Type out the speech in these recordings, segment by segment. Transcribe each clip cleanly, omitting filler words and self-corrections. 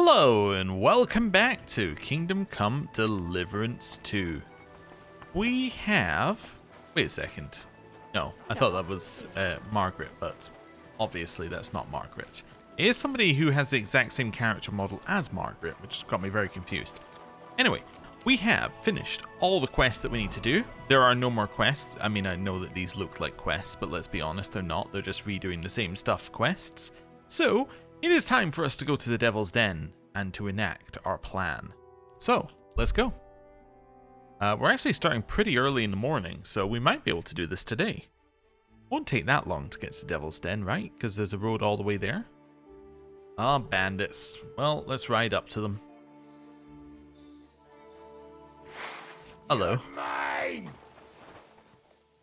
Hello and welcome back to Kingdom Come Deliverance 2. We have... Wait a second. No, I thought that was Margaret, but obviously that's not Margaret. It is somebody who has the exact same character model as Margaret, which got me very confused. Anyway, we have finished all the quests that we need to do. There are no more quests. I mean, I know that these look like quests, but let's be honest, they're not. They're just redoing the same stuff quests. So, it is time for us to go to the Devil's Den and to enact our plan. So, let's go. We're actually starting pretty early in the morning, so we might be able to do this today. Won't take that long to get to Devil's Den, right? Because there's a road all the way there. Ah, bandits. Well, let's ride up to them. Hello.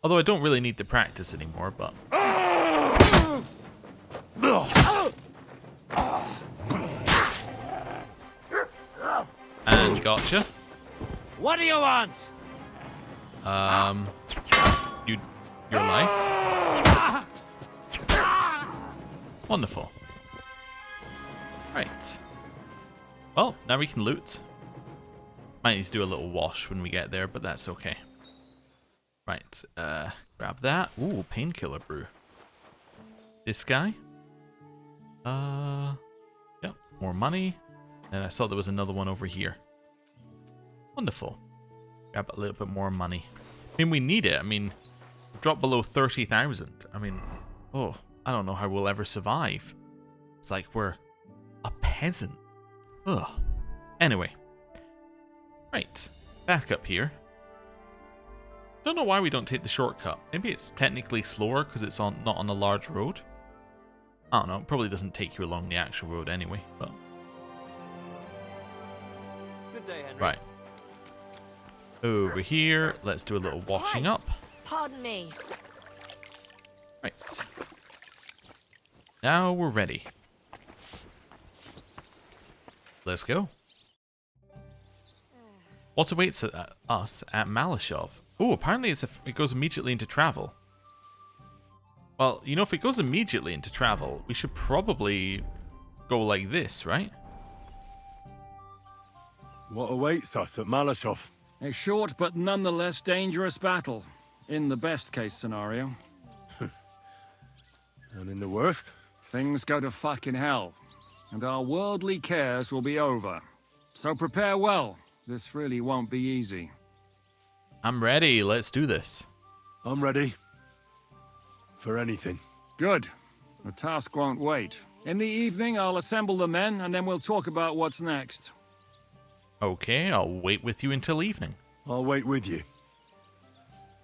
Although I don't really need to practice anymore, but... And gotcha. What do you want? Your life. Wonderful. Right. Well, now we can loot. Might need to do a little wash when we get there, but that's okay. Right, grab that. Ooh, painkiller brew. This guy. Yep, more money. And I saw there was another one over here. Wonderful. Grab a little bit more money. I mean, we need it. I mean, drop below 30,000. I mean, oh, I don't know how we'll ever survive. It's like we're a peasant. Ugh. Anyway. Right. Back up here. Don't know why we don't take the shortcut. Maybe it's technically slower because it's not on a large road. I don't know. It probably doesn't take you along the actual road anyway, but... Good day, Henry. Right. Over here, let's do a little washing up. Pardon me. Right. Now we're ready. Let's go. What awaits us at Malashov? Oh, apparently it goes immediately into travel. Well, you know, if it goes immediately into travel, we should probably go like this, right? What awaits us at Malashov? A short but nonetheless dangerous battle, in the best case scenario. And in the worst? Things go to fucking hell, and our worldly cares will be over. So prepare well, this really won't be easy. I'm ready, let's do this. I'm ready. For anything. Good. The task won't wait. In the evening, I'll assemble the men, and then we'll talk about what's next. Okay, I'll wait with you until evening. I'll wait with you.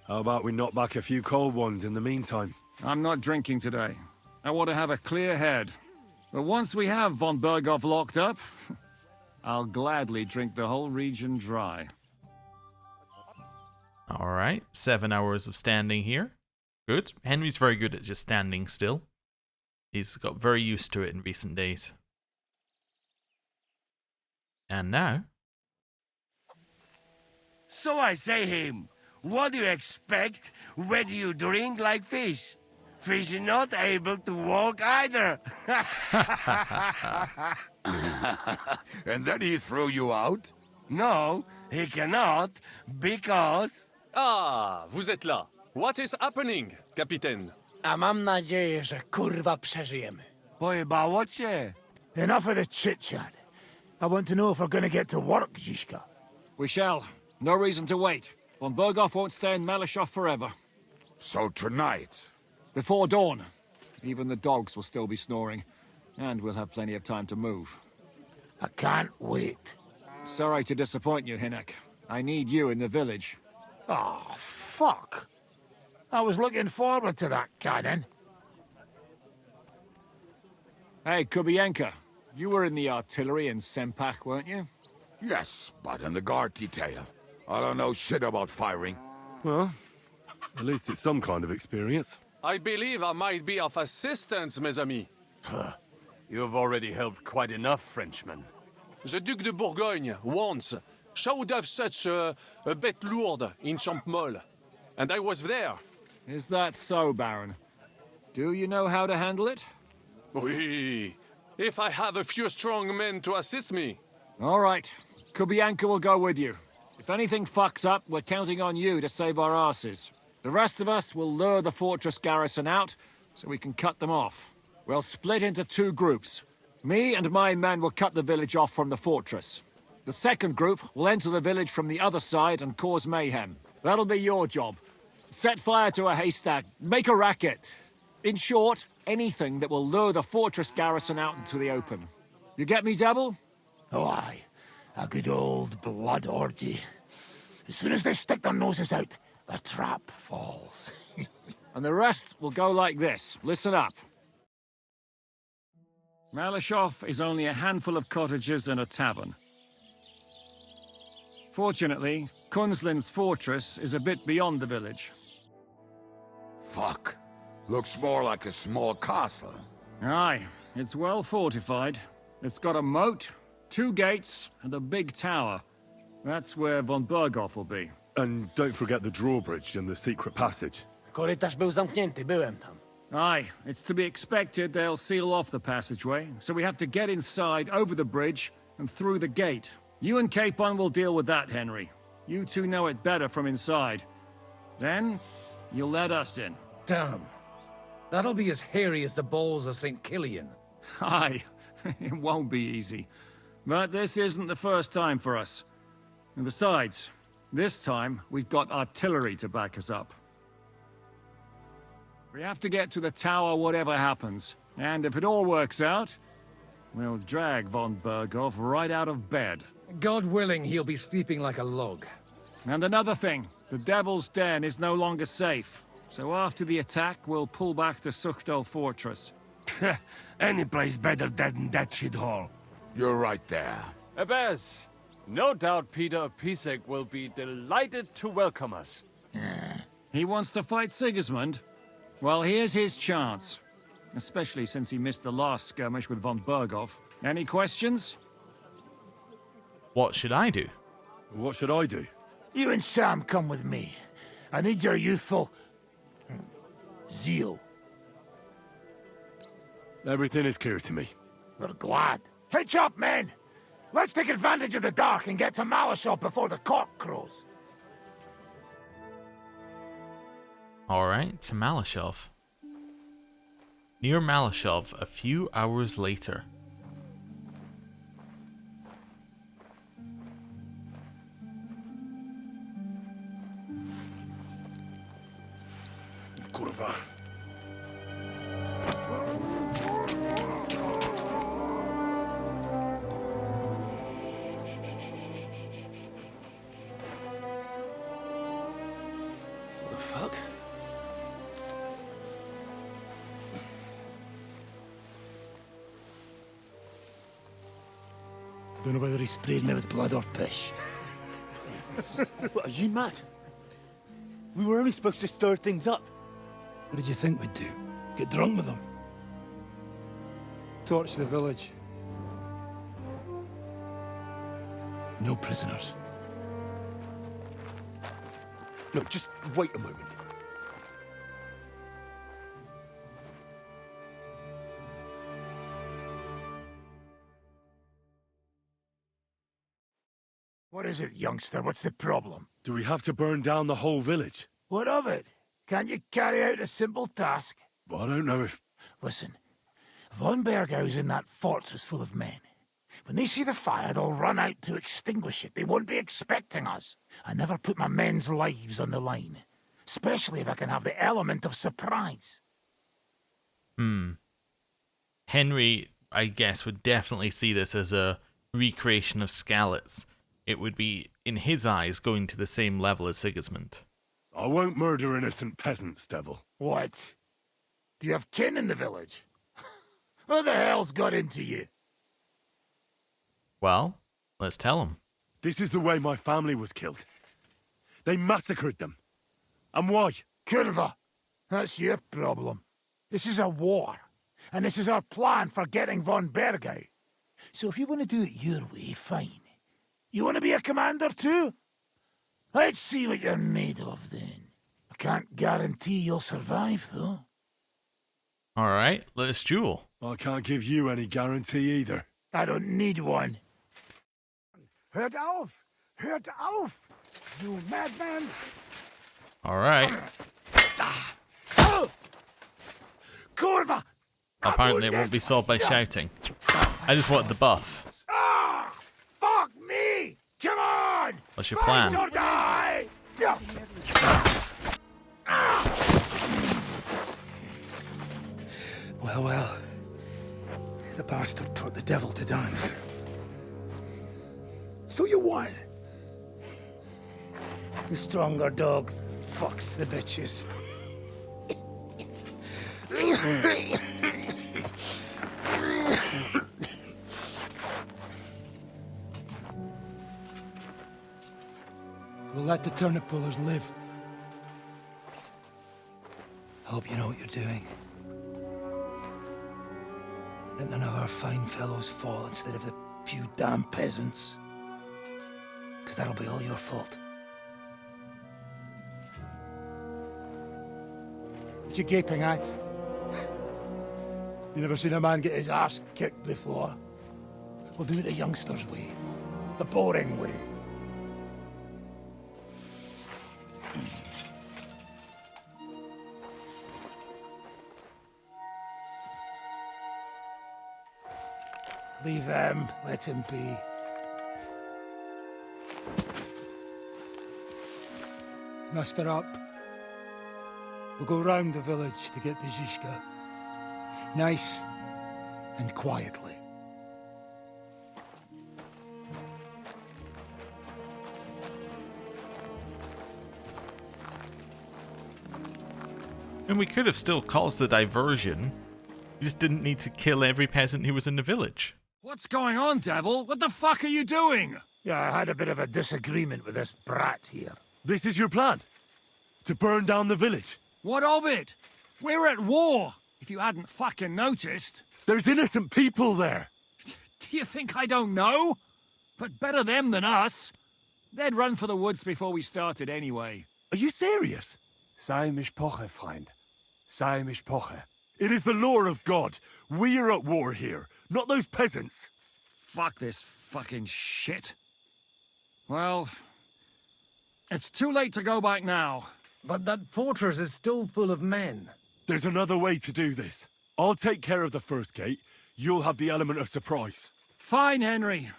How about we knock back a few cold ones in the meantime? I'm not drinking today. I want to have a clear head. But once we have von Berghoff locked up, I'll gladly drink the whole region dry. Alright, 7 hours of standing here. Good. Henry's very good at just standing still. He's got very used to it in recent days. And now... So I say him, what do you expect when you drink like fish? Fish is not able to walk either. And then he threw you out? No, he cannot, because... Ah, vous êtes là. What is happening, Capitaine? A mam nadzieję, że kurwa przeżyjemy. Pojebało cię. Enough of the chit-chat. I want to know if we're gonna get to work, Zizka. We shall. No reason to wait. Von Berghoff won't stay in Malashov forever. So tonight... Before dawn. Even the dogs will still be snoring. And we'll have plenty of time to move. I can't wait. Sorry to disappoint you, Hinek. I need you in the village. Oh, fuck. I was looking forward to that, Cannon. Hey, Kubienka. You were in the artillery in Sempak, weren't you? Yes, but in the guard detail. I don't know shit about firing. Well, at least it's some kind of experience. I believe I might be of assistance, mes amis. You have already helped quite enough, Frenchman. The Duc de Bourgogne, once, showed off such a bête lourde in Champmol. And I was there. Is that so, Baron? Do you know how to handle it? Oui. if I have a few strong men to assist me. All right. Kubianka will go with you. If anything fucks up, we're counting on you to save our asses. The rest of us will lure the fortress garrison out, so we can cut them off. We'll split into 2 groups. Me and my men will cut the village off from the fortress. The second group will enter the village from the other side and cause mayhem. That'll be your job. Set fire to a haystack, make a racket. In short, anything that will lure the fortress garrison out into the open. You get me, Devil? Oh, aye. A good old blood orgy. As soon as they stick their noses out, the trap falls. And the rest will go like this. Listen up. Malashov is only a handful of cottages and a tavern. Fortunately, Kunzlin's fortress is a bit beyond the village. Fuck. Looks more like a small castle. Aye, it's well fortified. It's got a moat, 2 gates, and a big tower. That's where von Berghoff will be. And don't forget the drawbridge and the secret passage. Korytarz był zamknięty, byłem tam. Aye, it's to be expected they'll seal off the passageway, so we have to get inside, over the bridge, and through the gate. You and Capon will deal with that, Henry. You two know it better from inside. Then, you'll let us in. Damn. That'll be as hairy as the balls of St. Killian. Aye, it won't be easy. But this isn't the first time for us. And besides, this time we've got artillery to back us up. We have to get to the tower whatever happens. And if it all works out, we'll drag von Berghoff right out of bed. God willing, he'll be sleeping like a log. And another thing, the Devil's Den is no longer safe. So after the attack, we'll pull back to Suchtel Fortress. Any place better than that shithole. You're right there. Abbas, no doubt Peter of Pisek will be delighted to welcome us. He wants to fight Sigismund? Well, here's his chance. Especially since he missed the last skirmish with von Berghoff. Any questions? What should I do? What should I do? You and Sam come with me. I need your youthful... zeal. Everything is clear to me. We're glad. Hitch up, men! Let's take advantage of the dark and get to Malashov before the cock crows. Alright, to Malashov. Near Malashov, a few hours later. Kurwa. What the fuck? I don't know whether he sprayed me with blood or piss. What, are you mad? We were only supposed to stir things up. What did you think we'd do? Get drunk with them? Torch the village. No prisoners. No, just wait a moment. What is it, youngster? What's the problem? Do we have to burn down the whole village? What of it? Can't you carry out a simple task? Well, I don't know if... Listen, von Bergau's in that fortress full of men. When they see the fire, they'll run out to extinguish it. They won't be expecting us. I never put my men's lives on the line. Especially if I can have the element of surprise. Henry, I guess, would definitely see this as a recreation of Skalitz. It would be, in his eyes, going to the same level as Sigismund. I won't murder innocent peasants, Devil. What? Do you have kin in the village? Who the hell's got into you? Well, let's tell him. This is the way my family was killed. They massacred them. And why? Kurva, that's your problem. This is a war, and this is our plan for getting von Bergau. So if you want to do it your way, fine. You want to be a commander too? Let's see what you're made of then. I can't guarantee you'll survive, though. Alright, let's duel. I can't give you any guarantee either. I don't need one. Hört auf! Hört auf! You madman! Alright. Kurva! Apparently it won't be solved by shouting. I just want the buff. Ah! Fuck me! Come on! What's your plan? Fight or die! Well, well. The bastard taught the devil to dance. So you won. The stronger dog fucks the bitches. We'll let the turnip pullers live. Hope you know what you're doing. Let none of our fine fellows fall instead of the few damn peasants. Because that'll be all your fault. What you gaping at? You never seen a man get his arse kicked before? We'll do it the youngsters' way. The boring way. Leave him. Let him be. Muster up. We'll go round the village to get to Zizka. Nice and quietly. And we could have still caused the diversion. We just didn't need to kill every peasant who was in the village. What's going on, devil? What the fuck are you doing? Yeah, I had a bit of a disagreement with this brat here. This is your plan? To burn down the village? What of it? We're at war, if you hadn't fucking noticed. There's innocent people there. Do you think I don't know? But better them than us. They'd run for the woods before we started anyway. Are you serious? Sei mich poche, Freund. Sei mich poche. It is the law of God. We are at war here, not those peasants. Fuck this fucking shit. Well, it's too late to go back now. But that fortress is still full of men. There's another way to do this. I'll take care of the first gate. You'll have the element of surprise. Fine, Henry.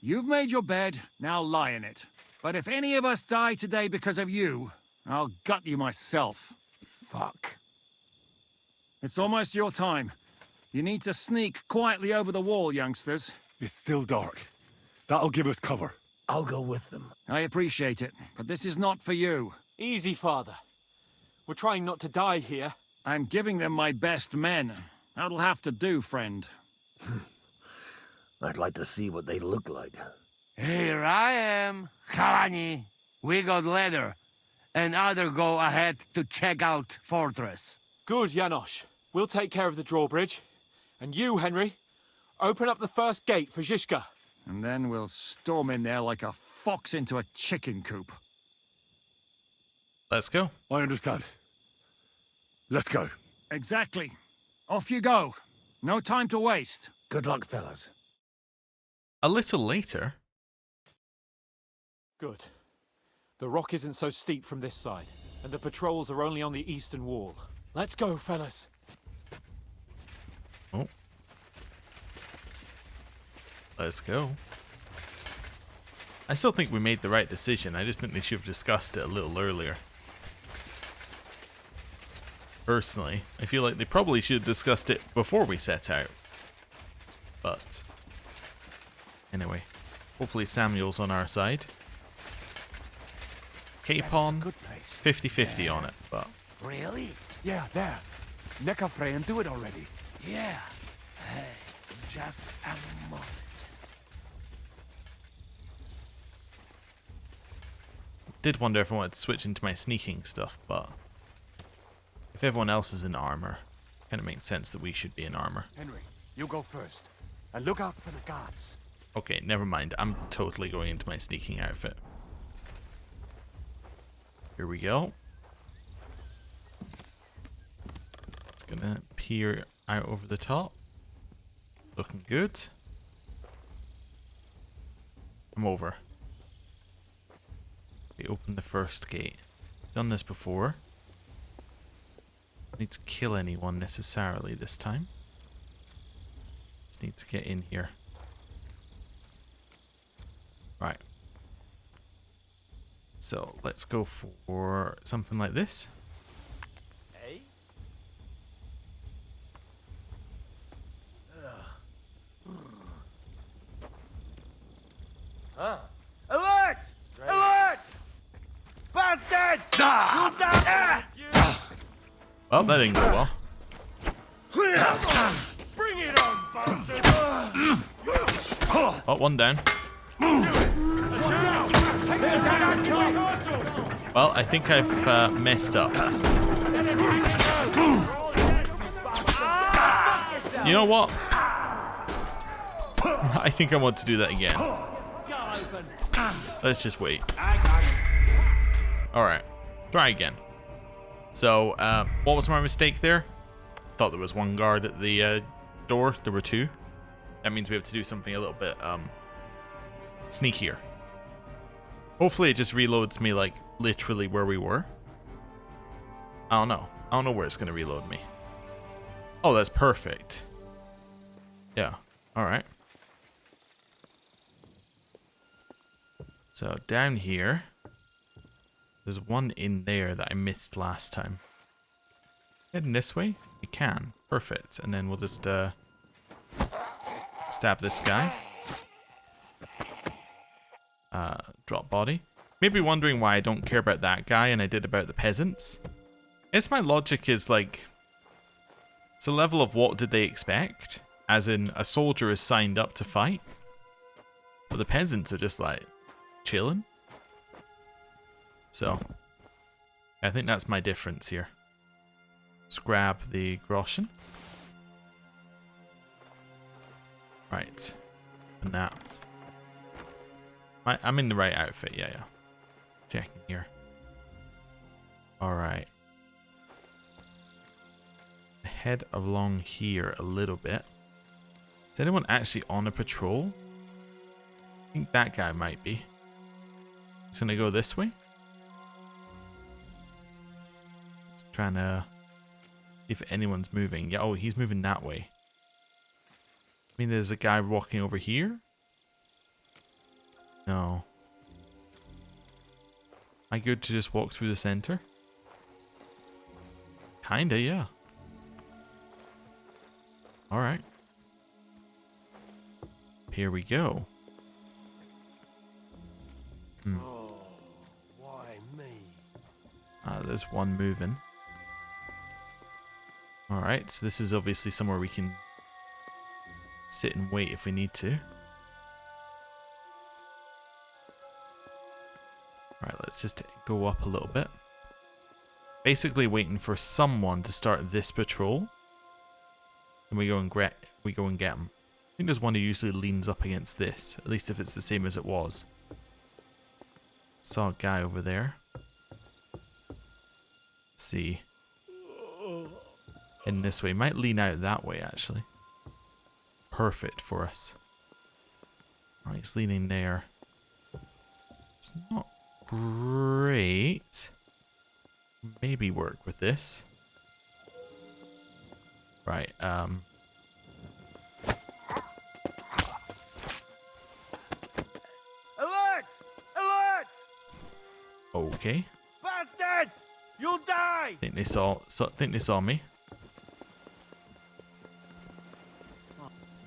You've made your bed, now lie in it. But if any of us die today because of you, I'll gut you myself. Fuck. It's almost your time. You need to sneak quietly over the wall, youngsters. It's still dark. That'll give us cover. I'll go with them. I appreciate it, but this is not for you. Easy, father. We're trying not to die here. I'm giving them my best men. That'll have to do, friend. I'd like to see what they look like. Here I am, Kalani. We got leather, and other go ahead to check out fortress. Good, Janosch. We'll take care of the drawbridge. And you, Henry, open up the first gate for Zizka. And then we'll storm in there like a fox into a chicken coop. Let's go. I understand. Let's go. Exactly. Off you go. No time to waste. Good luck, fellas. A little later. Good. The rock isn't so steep from this side, and the patrols are only on the eastern wall. Let's go, fellas. Oh. Let's go. I still think we made the right decision. I just think they should have discussed it a little earlier. Personally, I feel like they probably should have discussed it before we set out. But anyway, hopefully Samuel's on our side. Capon, 50-50 on it, but Really? Yeah, there. Neckarfrey and do it already. Yeah. Hey, just a moment. did wonder if I wanted to switch into my sneaking stuff, but if everyone else is in armor, it kind of makes sense that we should be in armor. Henry, you go first. And look out for the guards. Okay, never mind. I'm totally going into my sneaking outfit. Here we go. Let's Gonna peer out over the top. Looking good. I'm over. We open the first gate. Done this before. Don't need to kill anyone necessarily this time. Just need to get in here. Right. So let's go for something like this. Hey? Huh? Alert! Alert! Bastards! You die! Well, that didn't go well. Bring it on, bastards! Oh, one down. Well, I think I've messed up. You know what? I think I want to do that again. Let's just wait. Alright. Try again. So, what was my mistake there? Thought there was one guard at the door. There were two. That means we have to do something a little bit sneakier. Hopefully it just reloads me like literally where we were. I don't know. I don't know where it's going to reload me. Oh, that's perfect. Yeah. Alright. So down here, there's one in there that I missed last time. Heading this way? We can. Perfect. And then we'll just stab this guy. Drop body. Maybe wondering why I don't care about that guy and I did about the peasants. I guess my logic is like, it's a level of what did they expect? As in, a soldier is signed up to fight. But the peasants are just like, chilling. So, I think that's my difference here. Let's grab the groschen. Right. And that. I'm in the right outfit, yeah. Checking here. Alright. Head along here a little bit. Is anyone actually on a patrol? I think that guy might be. It's gonna go this way. Just trying to see if anyone's moving. Yeah, oh, he's moving that way. I mean, there's a guy walking over here. No. Am I good to just walk through the center? Kinda, yeah. Alright. Here we go. Oh, why me? There's one moving. Alright, so this is obviously somewhere we can sit and wait if we need to. Alright, let's just go up a little bit. Basically waiting for someone to start this patrol. And we go and get them. I think there's one who usually leans up against this. At least if it's the same as it was. Saw a guy over there. Let's see. In this way. Might lean out that way, actually. Perfect for us. Alright, he's leaning there. It's not great. Maybe work with this. Right, Alert! Alert! Okay. Bastards! You'll die! Think they saw me.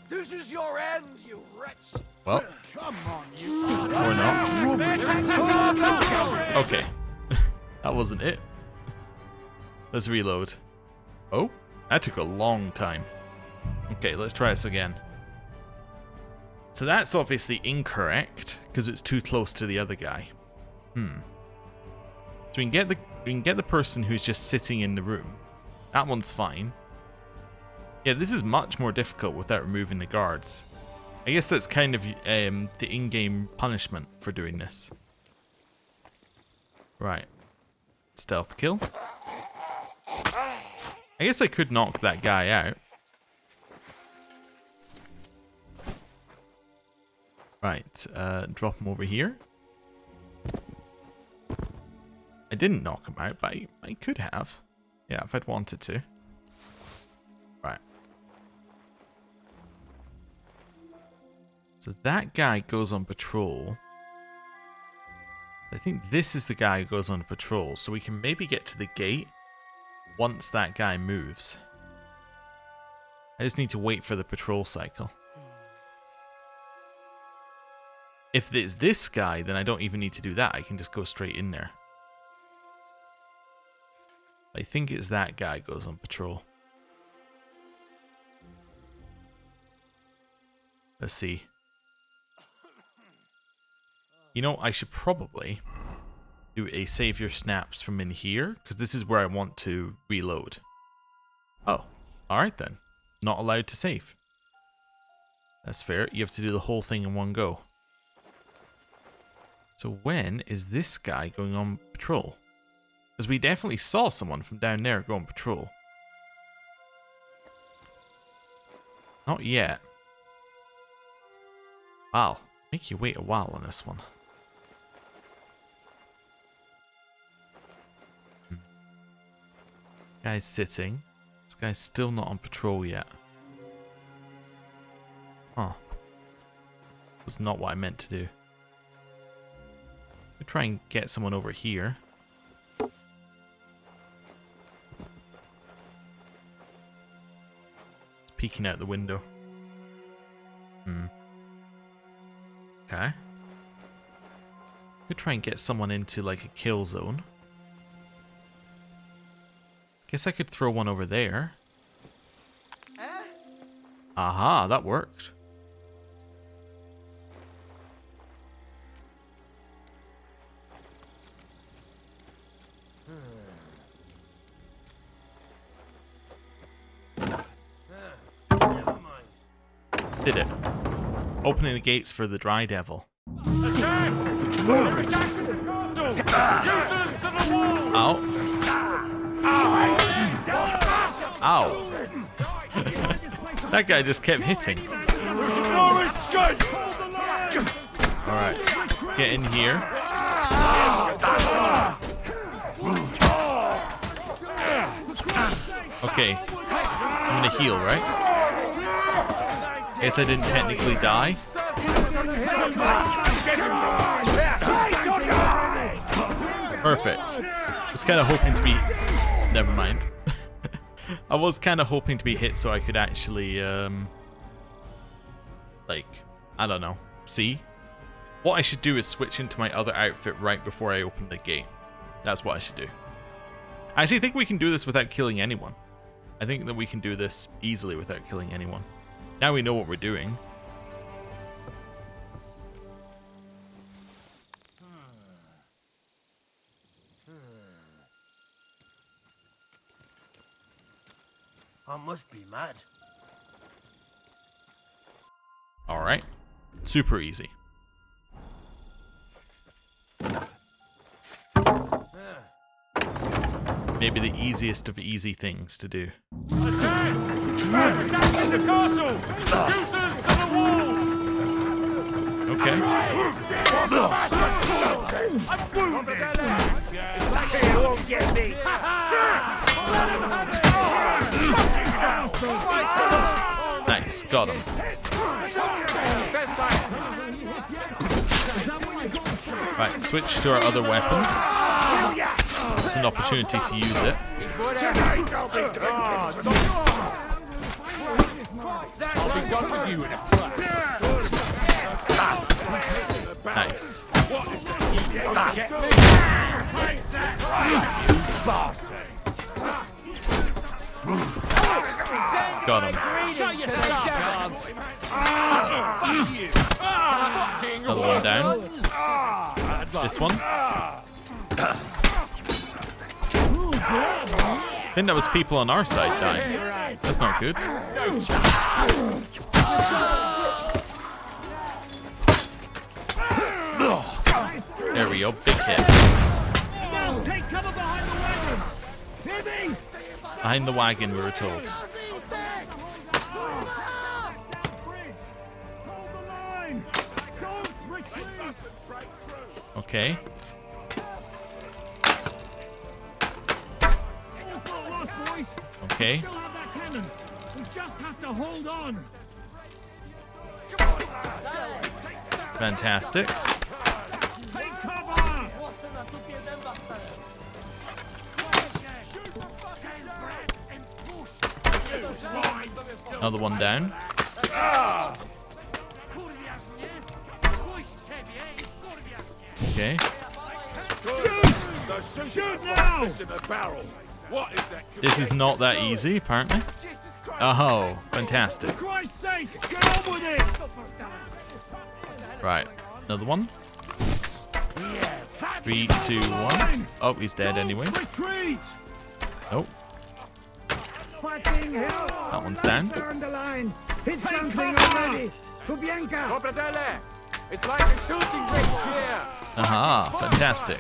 This is your end, you wretch! Well, Come on, you or not. Okay. That wasn't it. Let's reload. Oh, that took a long time. Okay, let's try this again. So that's obviously incorrect because it's too close to the other guy. So we can get the person who's just sitting in the room. That one's fine. Yeah, this is much more difficult without removing the guards. I guess that's kind of the in-game punishment for doing this. Right. Stealth kill. I guess I could knock that guy out. Right, drop him over here. I didn't knock him out, but I could have. Yeah, if I'd wanted to. Right. So that guy goes on patrol. I think this is the guy who goes on patrol, so we can maybe get to the gate once that guy moves. I just need to wait for the patrol cycle. If it's this guy, then I don't even need to do that. I can just go straight in there. I think it's that guy goes on patrol. Let's see. You know, I should probably do a save your snaps from in here, because this is where I want to reload. Oh, alright then. Not allowed to save. That's fair. You have to do the whole thing in one go. So when is this guy going on patrol? Because we definitely saw someone from down there go on patrol. Not yet. Wow. Make you wait a while on this one. Guy's sitting. This guy's still not on patrol yet. Huh. Was not what I meant to do. I'll try and get someone over here. It's peeking out the window. Okay. Could try and get someone into like a kill zone. Guess I could throw one over there. Aha, that worked. Did it. Opening the gates for the Dry Devil. Ow. Ow. That guy just kept hitting. Alright. Get in here. Okay. I'm gonna heal, right? Guess I didn't technically die. Perfect. Was kind of hoping to be... Never mind. I was kind of hoping to be hit so I could actually, like, I don't know. See? What I should do is switch into my other outfit right before I open the gate. That's what I should do. I actually think we can do this without killing anyone. I think that we can do this easily without killing anyone. Now we know what we're doing. I must be mad. Alright. Super easy. Maybe the easiest of easy things to do. Attack! Attack the castle! Shooters to the wall! Okay. I'm wounded! He won't get me! Nice, got him. Right, switch to our other weapon. It's an opportunity to use it. I'll be done with you in a flash. Nice. Get me! Got him. Shut yourself, guards! Another one down. This one. I think that was people on our side dying. That's not good. There we go, big hit. Take cover behind the wagon! Hear me! Behind the wagon, we were told. Okay. Okay. We just have to hold on. Fantastic. Take cover. Another one down. Okay. Shoot now. This is not that easy, apparently. Oh, fantastic. For Christ's sake, get on with it. Right, another one. 3, 2, 1. Oh, he's dead anyway. Retreat. Nope. That one's down. Hit something already. Copradele! It's like a shooting range here! Aha, fantastic.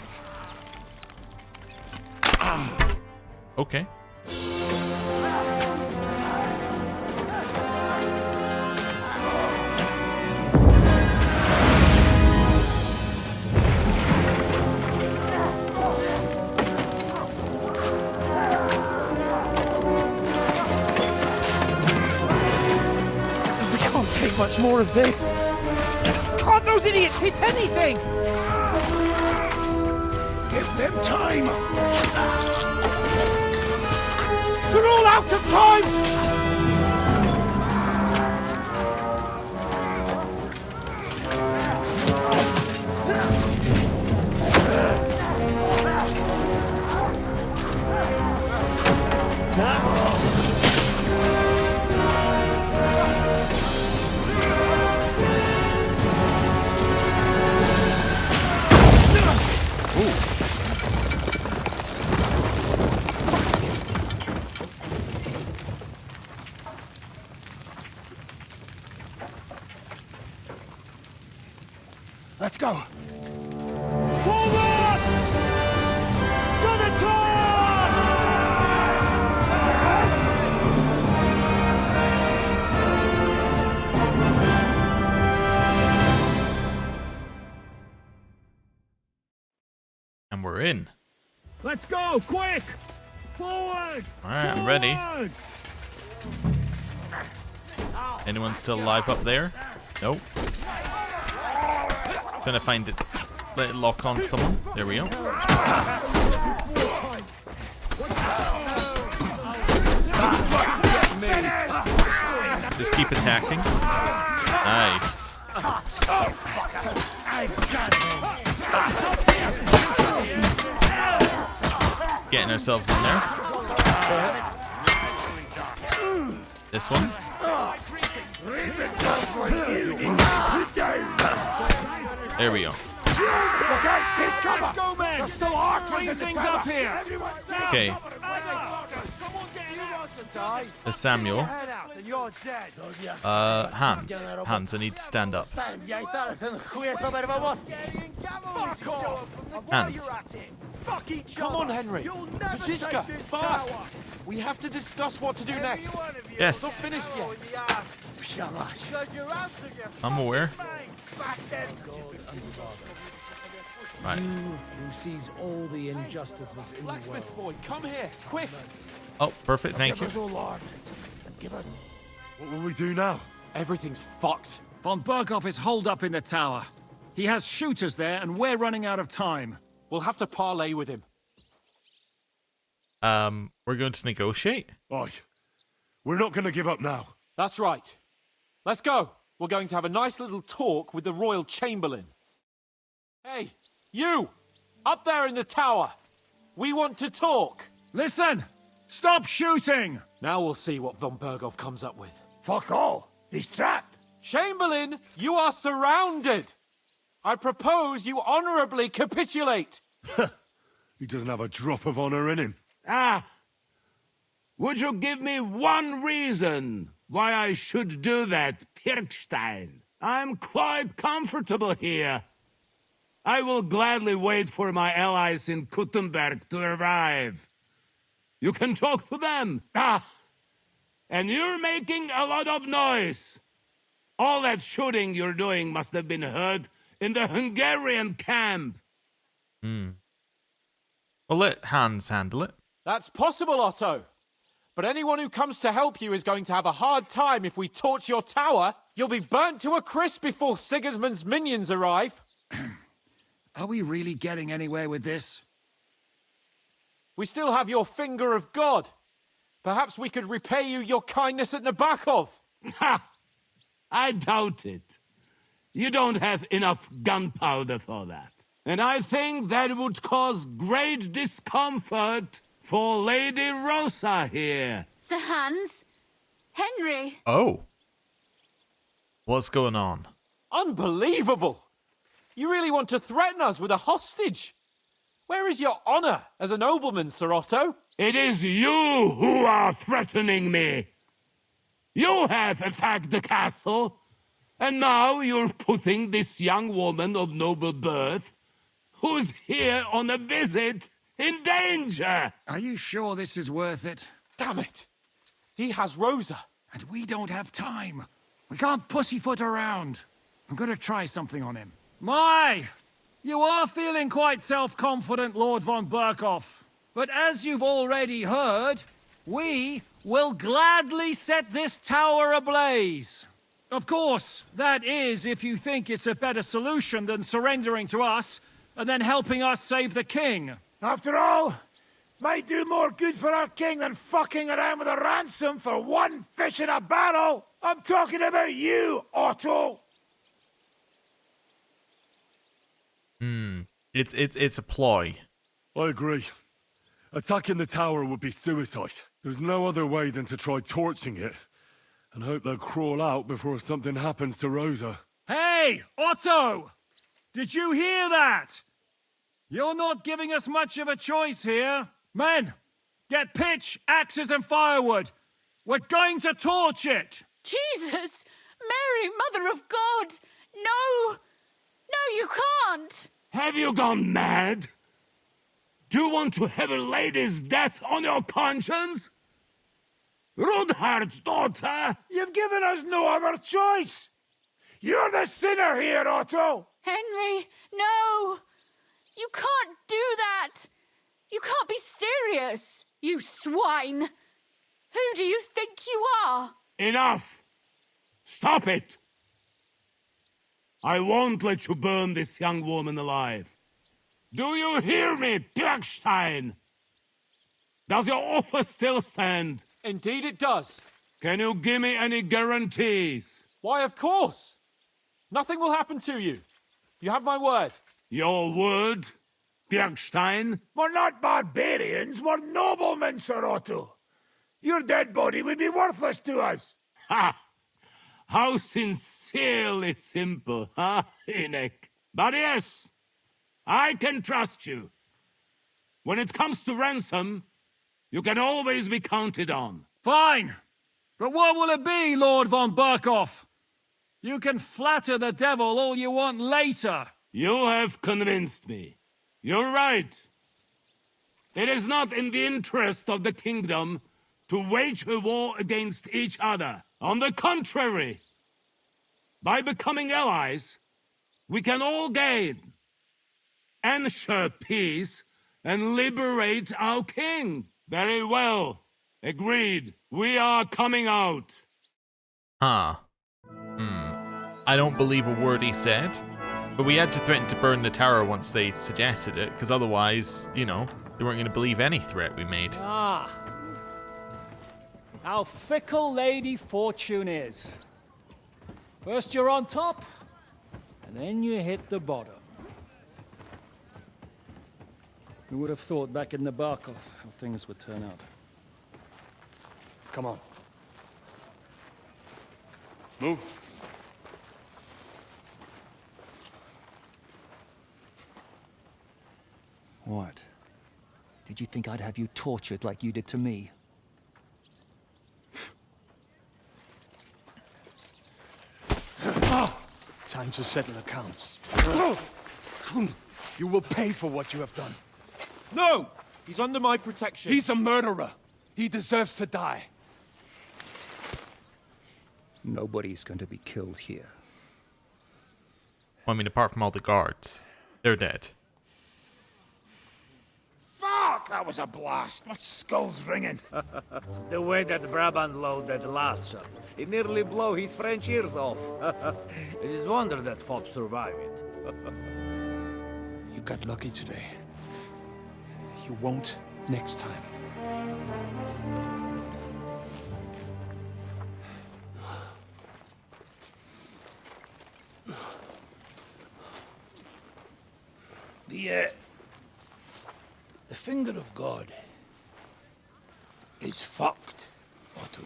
Okay. Take much more of this. Can't those idiots hit anything? Give them time. They're all out of time. Let's go. Forward! To the top! And we're in. Let's go, quick! Forward! Alright, I'm ready. Forward! Anyone still alive up there? Nope. Gonna find it. Let it lock on someone. There we go. Just keep attacking. Nice. Getting ourselves in there. This one. There we go. Let's go, men! Still clean things up here! Okay. The Samuel. Hans. Hans, I need to stand up. Hans. Come on, Henry. Kajiska, fast. We have to discuss what to do next. Yes. Not finished yet. I'm aware. Right. Who sees all the injustices in the world. Blacksmith boy, come here, quick. Oh, perfect. Thank you. Lord. What will we do now? Everything's fucked. Von Berghoff is holed up in the tower. He has shooters there, and we're running out of time. We'll have to parley with him. We're going to negotiate. Oi, we're not going to give up now. That's right. Let's go. We're going to have a nice little talk with the Royal Chamberlain. Hey, you! Up there in the tower! We want to talk! Listen! Stop shooting! Now we'll see what von Berghoff comes up with. Fuck all. He's trapped. Chamberlain, you are surrounded! I propose you honorably capitulate! He doesn't have a drop of honor in him. Ah! Would you give me one reason why I should do that, Pirkstein? I'm quite comfortable here. I will gladly wait for my allies in Kuttenberg to arrive. You can talk to them. Ah! And you're making a lot of noise. All that shooting you're doing must have been heard in the Hungarian camp. Well, let Hans handle it. That's possible, Otto. But anyone who comes to help you is going to have a hard time if we torch your tower. You'll be burnt to a crisp before Sigismund's minions arrive. Are we really getting anywhere with this? We still have your finger of God. Perhaps we could repay you your kindness at Nabokov. Ha! I doubt it. You don't have enough gunpowder for that. And I think that would cause great discomfort for Lady Rosa here. Sir Hans? Henry? Oh. What's going on? Unbelievable! You really want to threaten us with a hostage? Where is your honor as a nobleman, Sir Otto? It is you who are threatening me. You have attacked the castle, and now you're putting this young woman of noble birth, who's here on a visit, in danger. Are you sure this is worth it? Damn it! He has Rosa. And we don't have time. We can't pussyfoot around. I'm gonna try something on him. My! You are feeling quite self-confident, Lord von Berkoff. But as you've already heard, we will gladly set this tower ablaze. Of course, that is if you think it's a better solution than surrendering to us and then helping us save the king. After all, might do more good for our king than fucking around with a ransom for one fish in a barrel. I'm talking about you, Otto. It's a ploy. I agree. Attacking the tower would be suicide. There's no other way than to try torching it, and hope they'll crawl out before something happens to Rosa. Hey, Otto! Did you hear that? You're not giving us much of a choice here. Men, get pitch, axes, and firewood. We're going to torch it. Jesus! Mary, Mother of God! No! No, you can't! Have you gone mad? Do you want to have a lady's death on your conscience? Rudhard's daughter! You've given us no other choice. You're the sinner here, Otto. Henry, no! You can't do that! You can't be serious, you swine! Who do you think you are? Enough! Stop it! I won't let you burn this young woman alive. Do you hear me, Bjergstein? Does your offer still stand? Indeed it does. Can you give me any guarantees? Why, of course. Nothing will happen to you. You have my word. Your word, Bjergstein? We're not barbarians, we're noblemen, Sir Otto. Your dead body would be worthless to us. Ha! How sincerely simple, huh, Enoch? But yes, I can trust you. When it comes to ransom, you can always be counted on. Fine. But what will it be, Lord von Berkoff? You can flatter the devil all you want later. You have convinced me. You're right. It is not in the interest of the kingdom to wage a war against each other. On the contrary, by becoming allies, we can all gain, ensure peace, and liberate our king. Very well. Agreed. We are coming out. Huh. I don't believe a word he said, but we had to threaten to burn the tower once they suggested it, because otherwise, you know, they weren't going to believe any threat we made. Ah. How fickle Lady Fortune is. First you're on top, and then you hit the bottom. Who would have thought back in Nabokov how things would turn out? Come on. Move. What? Did you think I'd have you tortured like you did to me? Time to settle accounts. You will pay for what you have done. No! He's under my protection. He's a murderer. He deserves to die. Nobody's going to be killed here. I mean, apart from all the guards. They're dead. Fuck! That was a blast. My skull's ringing. The way that Brabant loaded last shot, it nearly blow his French ears off. It is wonder that fop survived it. You got lucky today. You won't next time. The finger of God is fucked, Otto.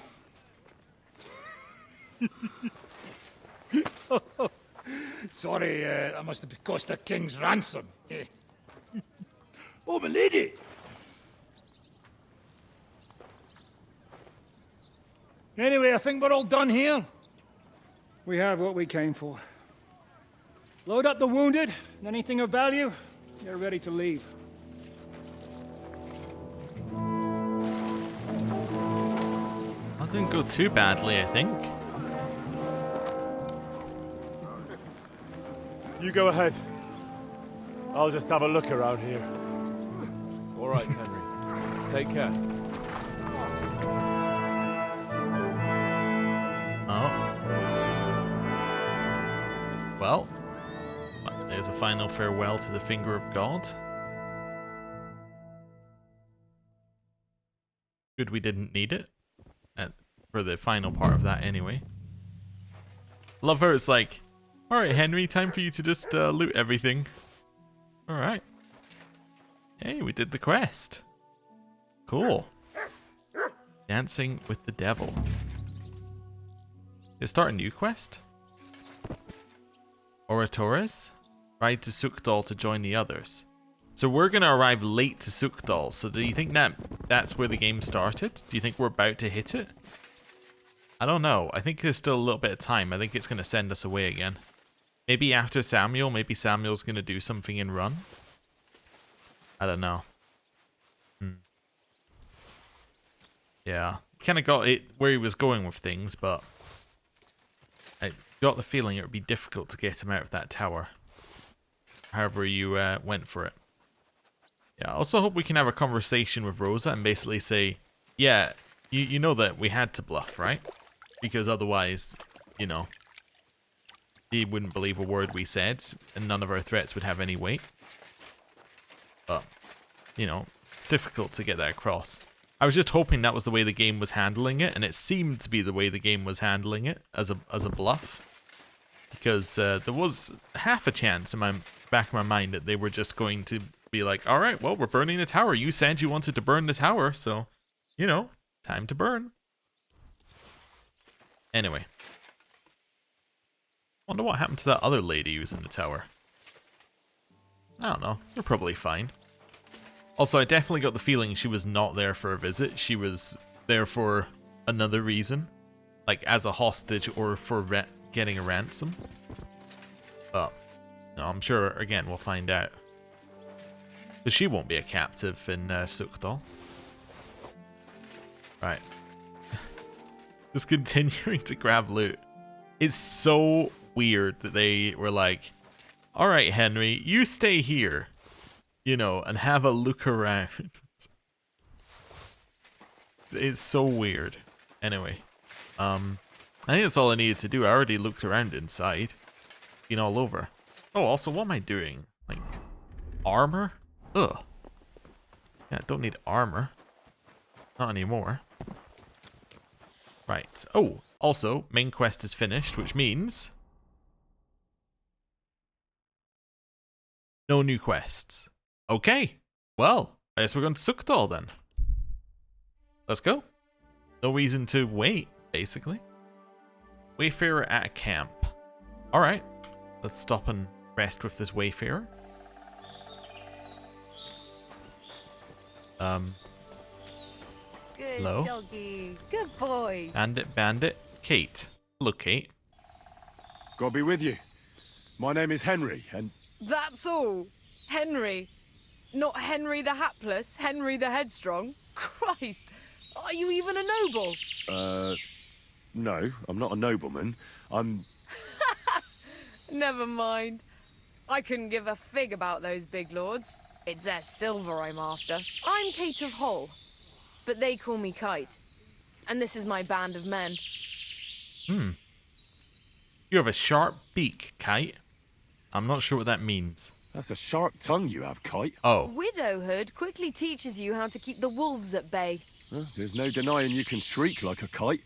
Sorry, that must have cost a king's ransom. Oh, my lady! Anyway, I think we're all done here. We have what we came for. Load up the wounded, and anything of value, you're ready to leave. That didn't go too badly, I think. You go ahead. I'll just have a look around here. All right, Henry. Take care. Oh. Well, there's a final farewell to the finger of God. Good we didn't need it. For the final part of that anyway. Love her, it's like, alright Henry, time for you to just loot everything. Alright. Hey, we did the quest. Cool. Dancing with the devil. Let's start a new quest. Oratores. Ride to Sukdal to join the others. So we're going to arrive late to Sukdal. So do you think that's where the game started? Do you think we're about to hit it? I don't know. I think there's still a little bit of time. I think it's going to send us away again. Maybe after Samuel. Maybe Samuel's going to do something and run. I don't know. Yeah. Kind of got it where he was going with things, but I got the feeling it would be difficult to get him out of that tower. However you went for it. Yeah, I also hope we can have a conversation with Rosa and basically say, yeah, you know that we had to bluff, right? Because otherwise, you know, he wouldn't believe a word we said, and none of our threats would have any weight. But, you know, it's difficult to get that across. I was just hoping that was the way the game was handling it, and it seemed to be the way the game was handling it as a bluff. Because there was half a chance in my back of my mind that they were just going to be like, all right, well, we're burning the tower. You said you wanted to burn the tower, so, you know, time to burn. Anyway. Wonder what happened to that other lady who was in the tower. I don't know. They're probably fine. Also, I definitely got the feeling she was not there for a visit. She was there for another reason. Like, as a hostage or for getting a ransom. But, no, I'm sure, again, we'll find out. Because she won't be a captive in Sukdal. Right. Just continuing to grab loot. It's so weird that they were like, alright, Henry, you stay here. You know, and have a look around. It's so weird. Anyway. I think that's all I needed to do. I already looked around inside. Been all over. Oh, also, what am I doing? Like, armor? Ugh. Yeah, I don't need armor. Not anymore. Right. Oh, also, main quest is finished, which means no new quests. Okay. Well, I guess we're going to Sukdal then. Let's go. No reason to wait, basically. Wayfarer at a camp. Alright. Let's stop and rest with this Wayfarer. Good hello? doggy. Good boy. Bandit. Kate. Hello, Kate. God be with you. My name is Henry, and... That's all. Henry. Not Henry the Hapless, Henry the Headstrong? Christ, are you even a noble? No, I'm not a nobleman. I'm... Never mind. I couldn't give a fig about those big lords. It's their silver I'm after. I'm Kate of Hull, but they call me Kite. And this is my band of men. You have a sharp beak, Kite. I'm not sure what that means. That's a sharp tongue you have, Kite. Oh. Widowhood quickly teaches you how to keep the wolves at bay. Well, there's no denying you can shriek like a kite,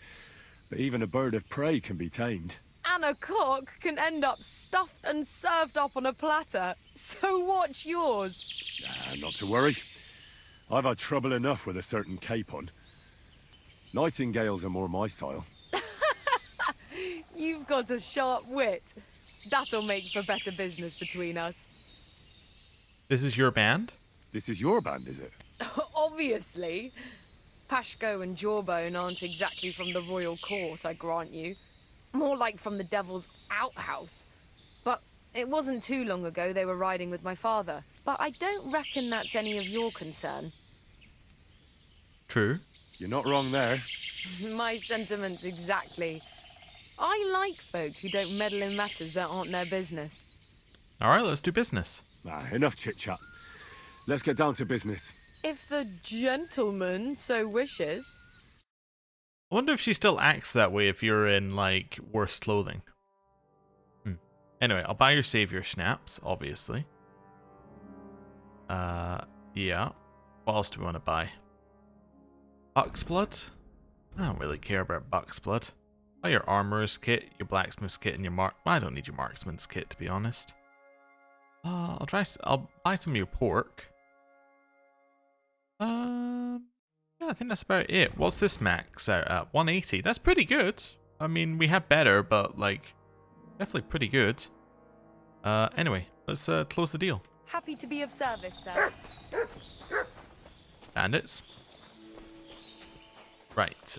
but even a bird of prey can be tamed. And a cock can end up stuffed and served up on a platter. So watch yours. Not to worry. I've had trouble enough with a certain capon. Nightingales are more my style. You've got a sharp wit. That'll make for better business between us. This is your band? This is your band, is it? Obviously. Pashko and Jawbone aren't exactly from the royal court, I grant you. More like from the devil's outhouse. But it wasn't too long ago they were riding with my father. But I don't reckon that's any of your concern. True. You're not wrong there. My sentiments exactly. I like folk who don't meddle in matters that aren't their business. Alright, let's do business. Enough chit-chat. Let's get down to business. If the gentleman so wishes. I wonder if she still acts that way if you're in, like, worse clothing. Anyway, I'll buy your savior schnapps, obviously. Yeah. What else do we want to buy? Buck's blood? I don't really care about buck's blood. Buy your armorer's kit, your blacksmith's kit, and your I don't need your marksman's kit, to be honest. I'll buy some of your pork. Yeah, I think that's about it. What's this max out at? 180. That's pretty good. I mean, we have better, but like, definitely pretty good. Anyway, let's close the deal. Happy to be of service, sir. Bandits. Right.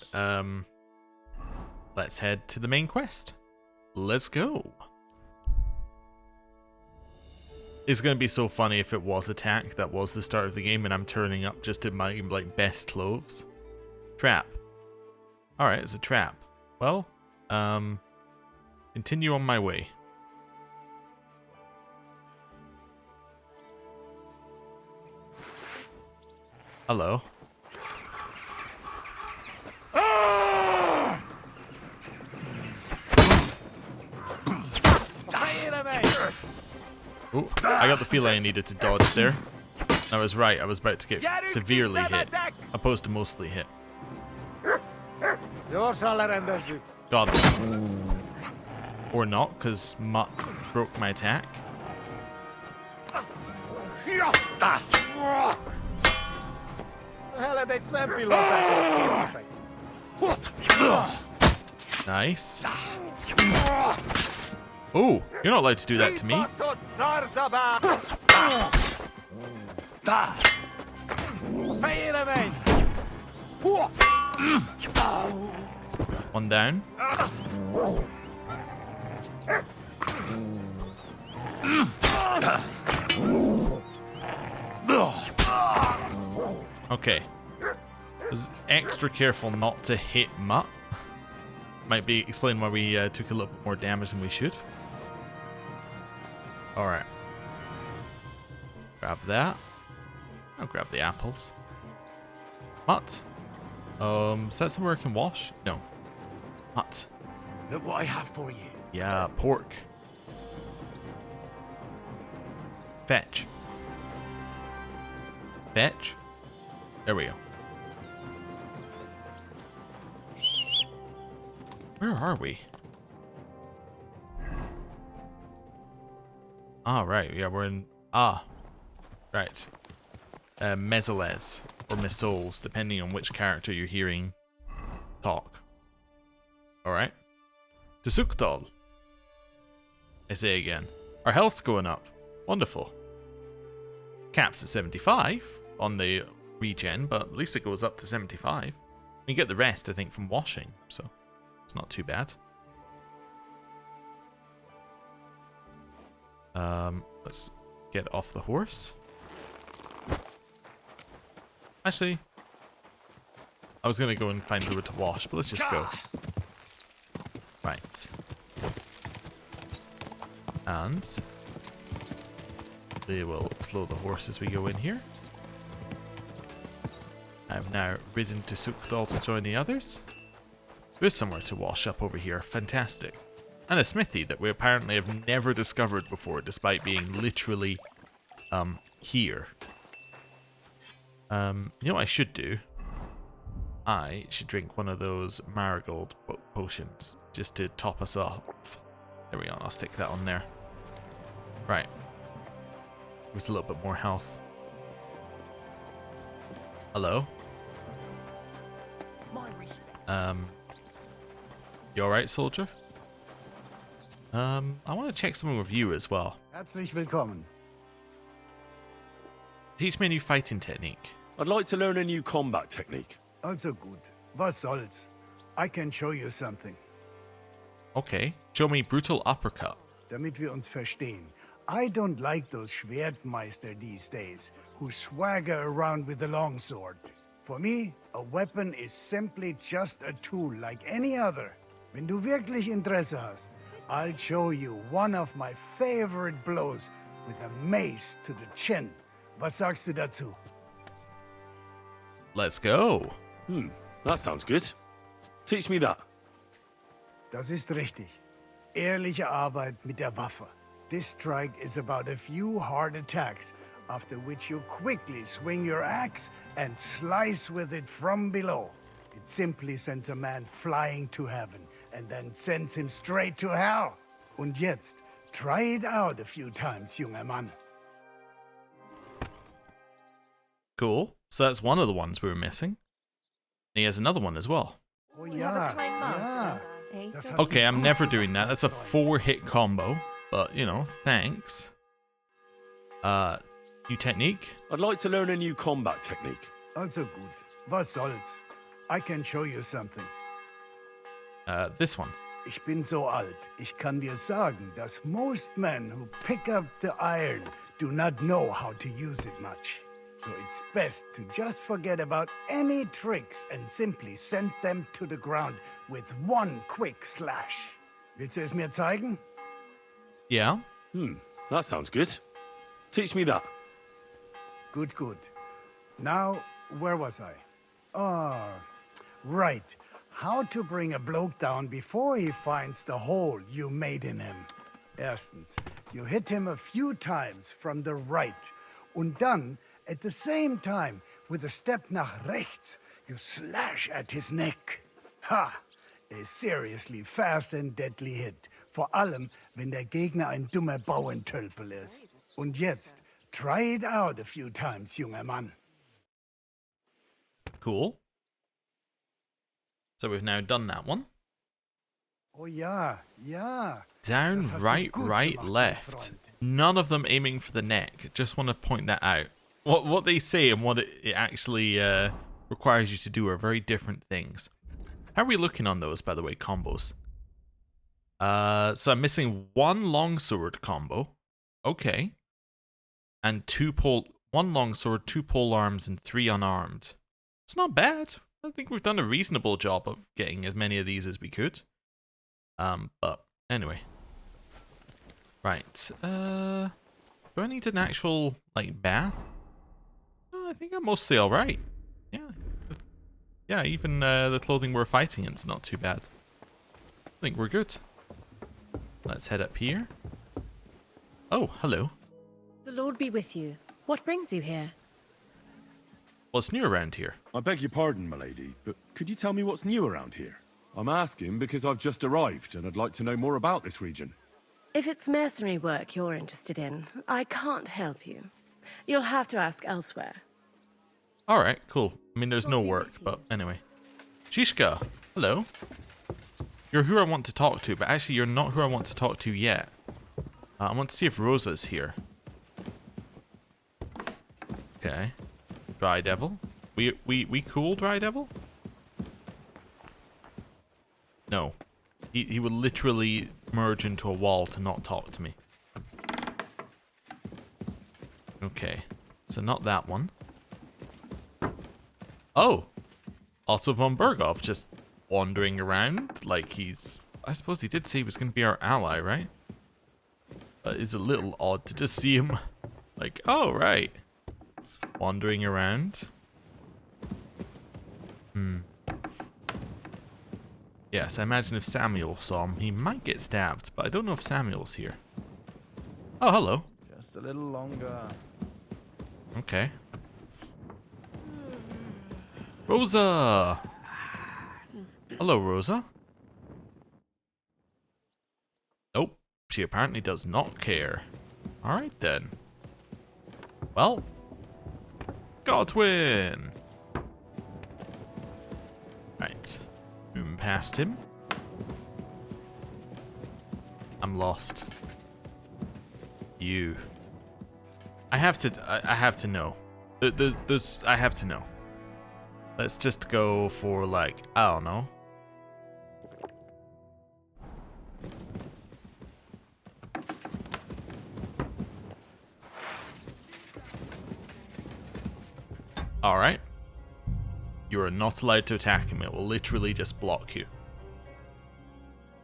Let's head to the main quest. Let's go. It's going to be so funny if it was attack, that was the start of the game, and I'm turning up just in my, like, best clothes. Trap. Alright, it's a trap. Well, continue on my way. Hello. Ooh, I got the feeling I needed to dodge there. I was right, I was about to get severely hit, opposed to mostly hit. God. Or not, because Mutt broke my attack. Nice. Oh, you're not allowed to do that to me. One down. Okay. Was extra careful not to hit Mutt. Might be explain why we took a little bit more damage than we should. Alright. Grab that. I'll grab the apples. Mutt. Is that somewhere I can wash? No. Mutt. Look what I have for you. Yeah, pork. Fetch. Fetch. There we go. Where are we? Ah, right. Yeah, we're in... Ah. Right. Mesoles. Or Mesoles, depending on which character you're hearing talk. Alright. To Sukdal. I say again. Our health's going up. Wonderful. Caps at 75 on the regen, but at least it goes up to 75. You get the rest, I think, from washing, so it's not too bad. Let's get off the horse. Actually, I was going to go and find fluid to wash, but let's just go. Right. And we will slow the horse as we go in here. I've now ridden to Sukdal to join the others. There's somewhere to wash up over here. Fantastic. And a smithy that we apparently have never discovered before, despite being literally here. You know what I should do? I should drink one of those marigold potions just to top us off. There we go. I'll stick that on there. Right. There's a little bit more health. Hello? You alright, soldier? I want to check something with you as well. Herzlich willkommen. Teach me a new fighting technique. I'd like to learn a new combat technique. Also gut. Was soll's? I can show you something. Okay. Show me brutal uppercut. Damit wir uns verstehen. I don't like those Schwertmeister these days, who swagger around with a longsword. For me, a weapon is simply just a tool like any other. Wenn du wirklich Interesse hast, I'll show you one of my favorite blows with a mace to the chin. Was sagst du dazu? Let's go. That sounds good. Teach me that. Das ist richtig. Ehrliche Arbeit mit der Waffe. This strike is about a few hard attacks, after which you quickly swing your axe and slice with it from below. It simply sends a man flying to heaven and then sends him straight to hell. Und jetzt, try it out a few times, junger Mann. Cool. So that's one of the ones we were missing. And he has another one as well. Oh yeah, yeah. Okay, I'm never doing that. That's a 4-hit combo. But, you know, thanks. New technique? I'd like to learn a new combat technique. Also gut. Was soll's? I can show you something. This one. Ich bin so alt. Ich kann dir sagen, dass most men who pick up the iron do not know how to use it much. So it's best to just forget about any tricks and simply send them to the ground with one quick slash. Willst du es mir zeigen? Yeah. That sounds good. Teach me that. Good, good. Now, where was I? Right. How to bring a bloke down before he finds the hole you made in him. Erstens, you hit him a few times from the right. Und dann, at the same time, with a step nach rechts, you slash at his neck. Ha! A seriously fast and deadly hit. Vor allem, wenn der Gegner ein dummer Bauerntölpel ist. Und jetzt, try it out a few times, junger Mann. Cool. So we've now done that one. Oh yeah, yeah. Down, right, right, left. None of them aiming for the neck. Just want to point that out. What they say and what it actually requires you to do are very different things. How are we looking on those, by the way, combos? So I'm missing one longsword combo. Okay. And one longsword, 2 pole arms, and 3 unarmed. It's not bad. I think we've done a reasonable job of getting as many of these as we could. But anyway. Right. Do I need an actual, like, bath? No, I think I'm mostly alright. Yeah. Yeah, even the clothing we're fighting in is not too bad. I think we're good. Let's head up here. Oh, hello. The Lord be with you. What brings you here? What's new around here? I beg your pardon, milady, but could you tell me what's new around here? I'm asking because I've just arrived and I'd like to know more about this region. If it's mercenary work you're interested in, I can't help you. You'll have to ask elsewhere. Alright, cool. I mean, there's no work, but anyway. Shishka, hello. You're who I want to talk to, but actually you're not who I want to talk to yet. I want to see if Rosa's here. Okay. Dry Devil. We cool, Dry Devil? No. He would literally merge into a wall to not talk to me. Okay. So not that one. Oh, Otto von Berghoff just wandering around like he's... I suppose he did say he was going to be our ally, right? But it's a little odd to just see him like, oh, right. Wandering around. Yes, I imagine if Samuel saw him, he might get stabbed, but I don't know if Samuel's here. Oh, hello. Just a little longer. Okay. Rosa! Hello, Rosa. Nope, she apparently does not care. Alright then. Well, Godwin! Right. Boom past him. I'm lost. You. I have to know. I have to know. Let's just go for like, I don't know. Alright. You are not allowed to attack him. It will literally just block you.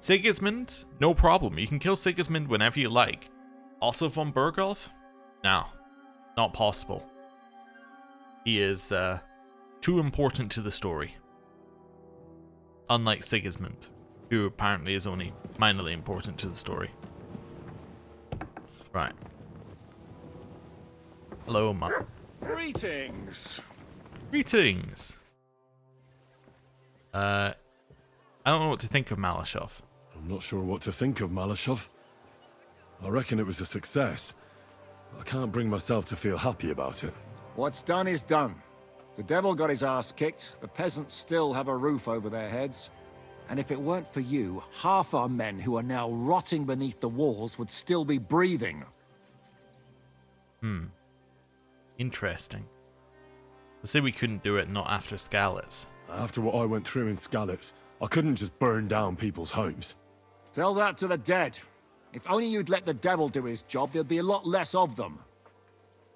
Sigismund? No problem. You can kill Sigismund whenever you like. Also von Berghoff? No. Not possible. He is too important to the story. Unlike Sigismund, who apparently is only minorly important to the story. Right. Hello, Ma. Greetings. Greetings. I don't know what to think of Malashov. I'm not sure what to think of Malashov. I reckon it was a success. I can't bring myself to feel happy about it. What's done is done. The devil got his ass kicked, the peasants still have a roof over their heads. And if it weren't for you, half our men who are now rotting beneath the walls would still be breathing. Interesting. I say we couldn't do it not after Skalitz. After what I went through in Skalitz, I couldn't just burn down people's homes. Tell that to the dead. If only you'd let the devil do his job, there'd be a lot less of them.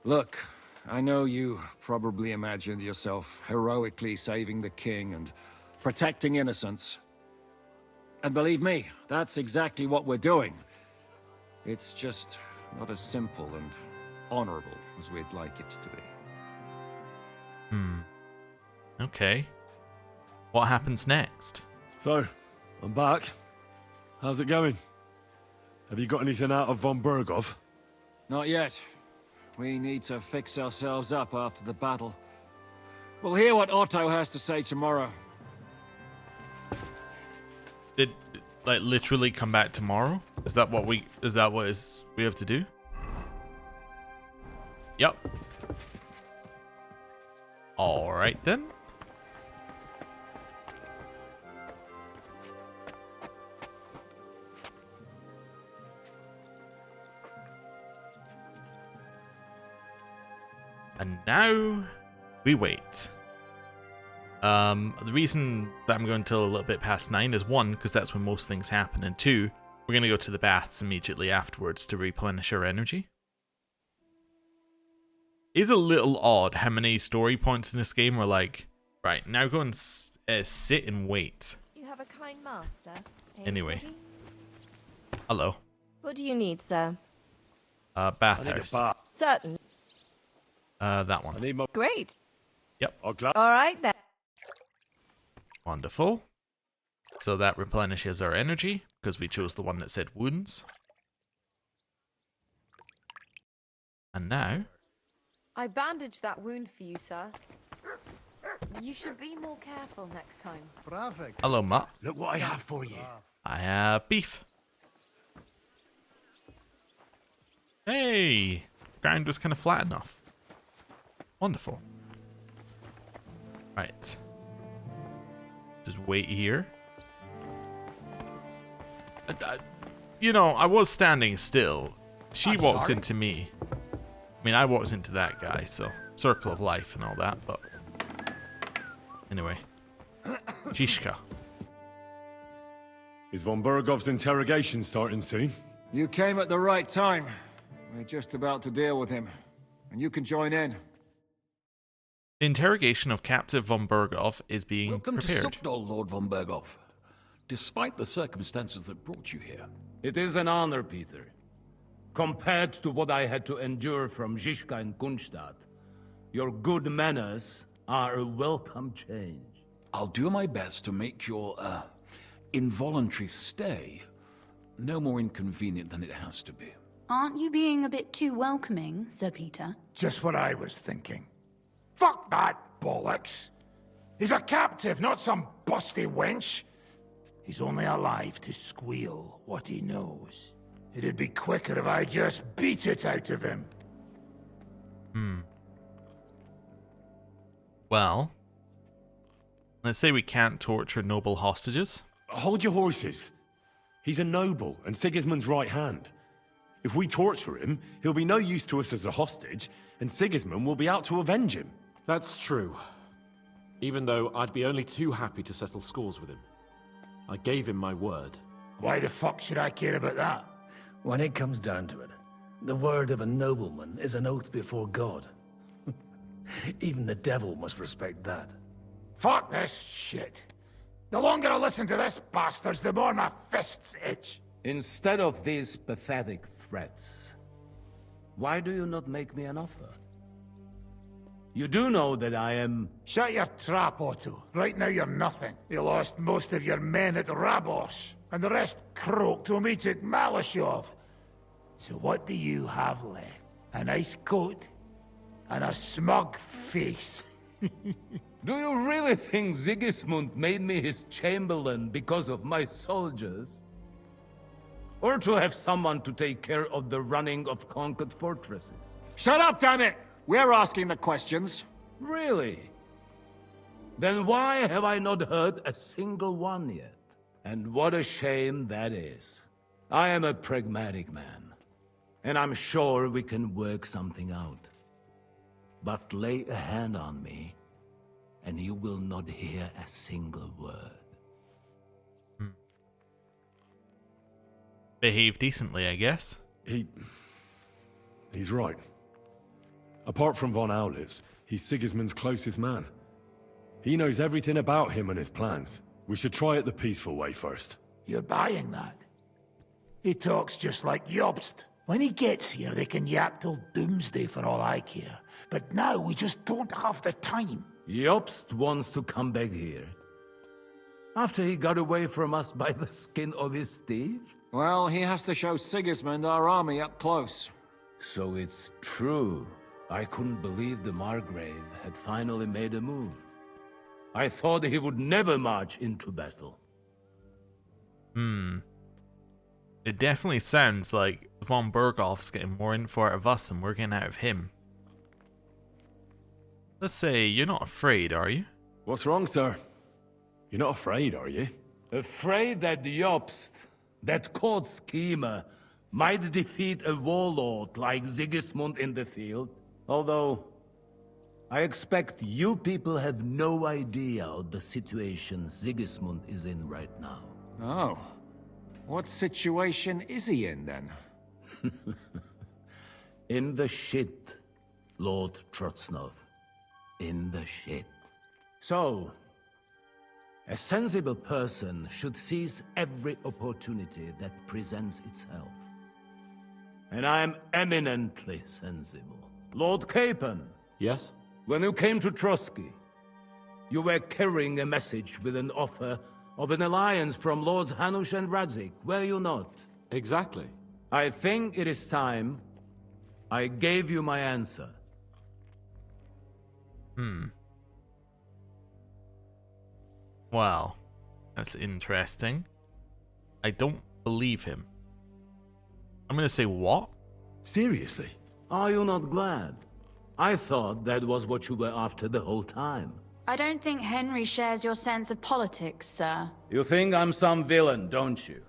Look, I know you probably imagined yourself heroically saving the king and protecting innocents. And believe me, that's exactly what we're doing. It's just not as simple and honorable as we'd like it to be. Okay. What happens next? So, I'm back. How's it going? Have you got anything out of von Berghoff? Not yet. We need to fix ourselves up after the battle. We'll hear what Otto has to say tomorrow. Did like literally come back tomorrow? Is that what we have to do? Yep. All right then. And now we wait. The reason that I'm going till a little bit past 9 is 1, because that's when most things happen, and 2, we're going to go to the baths immediately afterwards to replenish our energy. It is a little odd how many story points in this game were like, right, now go and sit and wait. You have a kind master. Anyway. Hello. What do you need, sir? Bathhouse. Certain. That one. Great. Yep. All right then. Wonderful. So that replenishes our energy, because we chose the one that said wounds. And now... I bandaged that wound for you, sir. You should be more careful next time. Hello, Matt. Look what I have for you. I have beef. Hey! Ground was kind of flat enough. Wonderful. Right. Just wait here. You know, I was standing still. She walked into me. I mean, I walked into that guy, so circle of life and all that, but anyway. Zizka. Is von Berghoff's interrogation starting soon? You came at the right time. We're just about to deal with him. And you can join in. The interrogation of captive von Berghoff is being Welcome prepared. to Suckdol, Lord von Berghoff. Despite the circumstances that brought you here. It is an honor, Peter. Compared to what I had to endure from Zizka and Kunstadt, your good manners are a welcome change. I'll do my best to make your, involuntary stay no more inconvenient than it has to be. Aren't you being a bit too welcoming, Sir Peter? Just what I was thinking. Fuck that bollocks! He's a captive, not some busty wench. He's only alive to squeal what he knows. It'd be quicker if I just beat it out of him. Well, let's say we can't torture noble hostages. Hold your horses. He's a noble and Sigismund's right hand. If we torture him, he'll be no use to us as a hostage, and Sigismund will be out to avenge him. That's true. Even though I'd be only too happy to settle scores with him. I gave him my word. Why the fuck should I care about that? When it comes down to it, the word of a nobleman is an oath before God. Even the devil must respect that. Fuck this shit. The longer I listen to this bastards, the more my fists itch. Instead of these pathetic threats, why do you not make me an offer? You do know that I am... Shut your trap, Otto. Right now you're nothing. You lost most of your men at Rabos, and the rest croaked when we took Malashov. So what do you have left? A nice coat? And a smug face? Do you really think Sigismund made me his chamberlain because of my soldiers? Or to have someone to take care of the running of conquered fortresses? Shut up, damn it! We're asking the questions. Really? Then why have I not heard a single one yet? And what a shame that is. I am a pragmatic man, and I'm sure we can work something out. But lay a hand on me, and you will not hear a single word. Behave decently, I guess. He's right. Apart from von Aulitz, he's Sigismund's closest man. He knows everything about him and his plans. We should try it the peaceful way first. You're buying that? He talks just like Jobst. When he gets here, they can yap till doomsday for all I care. But now we just don't have the time. Jobst wants to come back here. After he got away from us by the skin of his teeth? Well, he has to show Sigismund our army up close. So it's true. I couldn't believe the Margrave had finally made a move. I thought he would never march into battle. It definitely sounds like von Berghoff's getting more info out of us than we're getting out of him. Let's say you're not afraid, are you? What's wrong, sir? You're not afraid, are you? Afraid that Jobst, that court schemer, might defeat a warlord like Sigismund in the field? Although, I expect you people have no idea of the situation Sigismund is in right now. Oh. What situation is he in, then? In the shit, Lord Trotznov. In the shit. So, a sensible person should seize every opportunity that presents itself. And I am eminently sensible. Lord Capon. Yes? When you came to Trotsky, you were carrying a message with an offer of an alliance from Lords Hanush and Radzik, were you not? Exactly. I think it is time I gave you my answer. Well, that's interesting. I don't believe him. I'm gonna say what? Seriously? Are you not glad? I thought that was what you were after the whole time. I don't think Henry shares your sense of politics, sir. You think I'm some villain, don't you?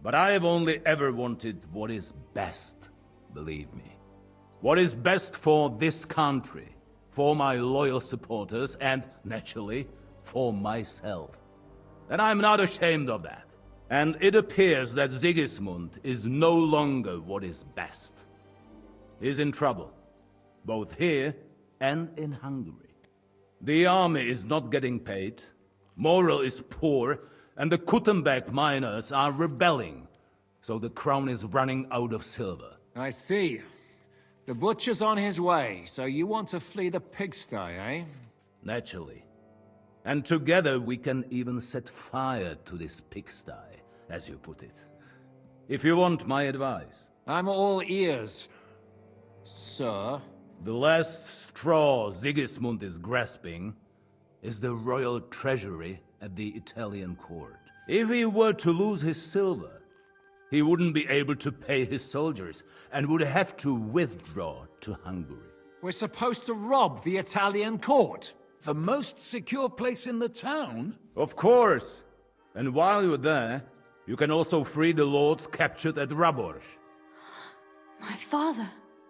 But I have only ever wanted what is best, believe me. What is best for this country, for my loyal supporters, and, naturally, for myself. And I'm not ashamed of that. And it appears that Sigismund is no longer what is best. He's in trouble, both here and in Hungary. The army is not getting paid, morale is poor, and the Kuttenberg miners are rebelling. So the crown is running out of silver. I see. The butcher's on his way, so you want to flee the pigsty, eh? Naturally. And together we can even set fire to this pigsty, as you put it. If you want my advice. I'm all ears, sir. The last straw Sigismund is grasping is the royal treasury at the Italian court. If he were to lose his silver, he wouldn't be able to pay his soldiers and would have to withdraw to Hungary. We're supposed to rob the Italian court. The most secure place in the town? Of course. And while you're there, you can also free the lords captured at Raborz. My father.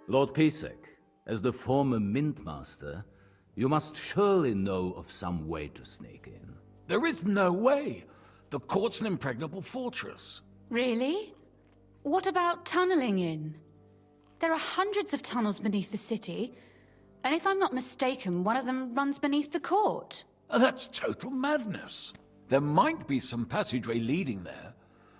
Lord Pisek, as the former mint master, you must surely know of some way to sneak in. There is no way. The court's an impregnable fortress. Really? What about tunneling in? There are hundreds of tunnels beneath the city, and if I'm not mistaken, one of them runs beneath the court. That's total madness. There might be some passageway leading there,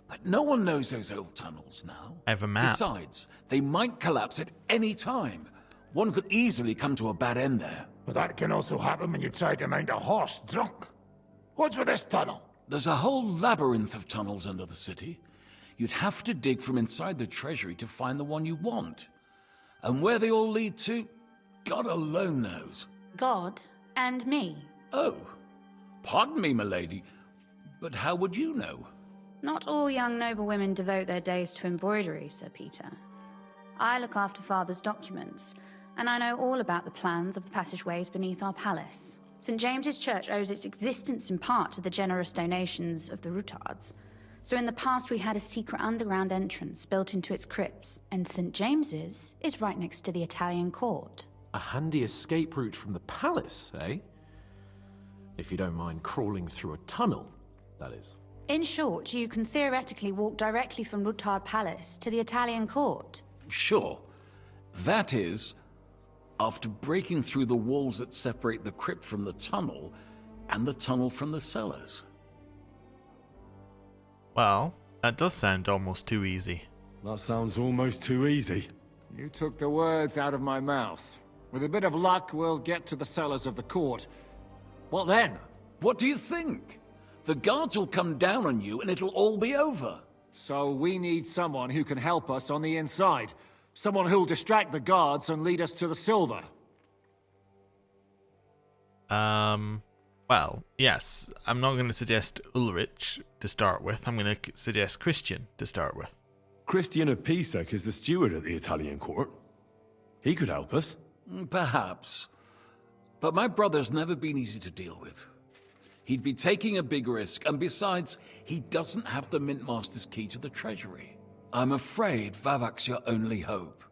but no one knows those old tunnels now. I have a map. Besides, they might collapse at any time. One could easily come to a bad end there. But that can also happen when you try to mount a horse drunk. What's with this tunnel? There's a whole labyrinth of tunnels under the city. You'd have to dig from inside the treasury to find the one you want. And where they all lead to, God alone knows. God and me. Oh, pardon me, milady, but how would you know? Not all young noblewomen devote their days to embroidery, Sir Peter. I look after Father's documents, and I know all about the plans of the passageways beneath our palace. St. James's Church owes its existence in part to the generous donations of the Routards. So in the past we had a secret underground entrance built into its crypts, and St. James's is right next to the Italian court. A handy escape route from the palace, eh? If you don't mind crawling through a tunnel, that is. In short, you can theoretically walk directly from Routard Palace to the Italian court. Sure. That is, after breaking through the walls that separate the crypt from the tunnel, and the tunnel from the cellars. Well, that does sound almost too easy. That sounds almost too easy. You took the words out of my mouth. With a bit of luck, we'll get to the cellars of the court. What then? What do you think? The guards will come down on you and it'll all be over. So we need someone who can help us on the inside. Someone who'll distract the guards and lead us to the silver. Well, yes. I'm not going to suggest Ulrich to start with. I'm going to suggest Christian to start with. Christian of Pisek is the steward at the Italian court. He could help us. Perhaps. But my brother's never been easy to deal with. He'd be taking a big risk, and besides, he doesn't have the Mint Master's key to the treasury. I'm afraid Vavak's your only hope.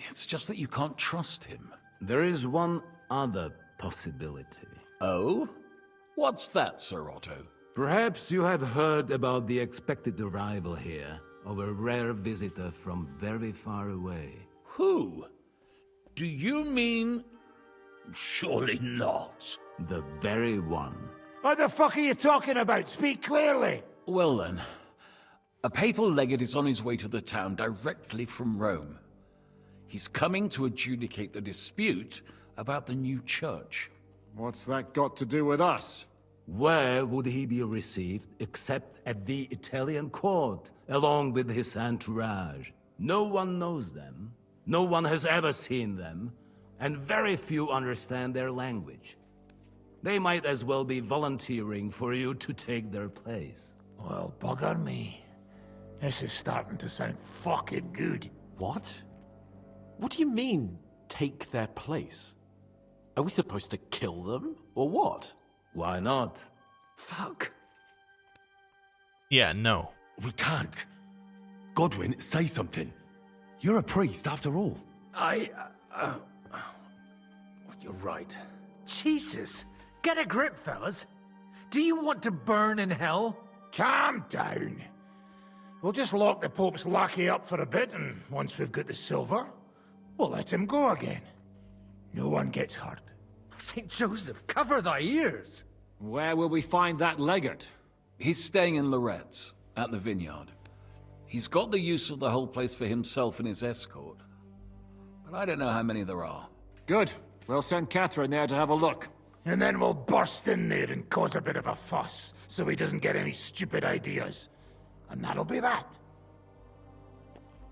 It's just that you can't trust him. There is one other possibility. Oh? What's that, Sir Otto? Perhaps you have heard about the expected arrival here of a rare visitor from very far away. Who? Do you mean... Surely not. The very one. What the fuck are you talking about? Speak clearly. Well then, a papal legate is on his way to the town directly from Rome. He's coming to adjudicate the dispute about the new church. What's that got to do with us? Where would he be received except at the Italian court, along with his entourage? No one knows them, no one has ever seen them, and very few understand their language. They might as well be volunteering for you to take their place. Well, bugger me. This is starting to sound fucking good. What? What do you mean, take their place? Are we supposed to kill them, or what? Why not? Fuck. Yeah, no. We can't. Godwin, say something. You're a priest, after all. You're right. Jesus! Get a grip, fellas. Do you want to burn in hell? Calm down. We'll just lock the Pope's lackey up for a bit, and once we've got the silver, we'll let him go again. No one gets hurt. St. Joseph, cover thy ears! Where will we find that legate? He's staying in Loretz, at the vineyard. He's got the use of the whole place for himself and his escort. But I don't know how many there are. Good. We'll send Catherine there to have a look. And then we'll burst in there and cause a bit of a fuss, so he doesn't get any stupid ideas. And that'll be that.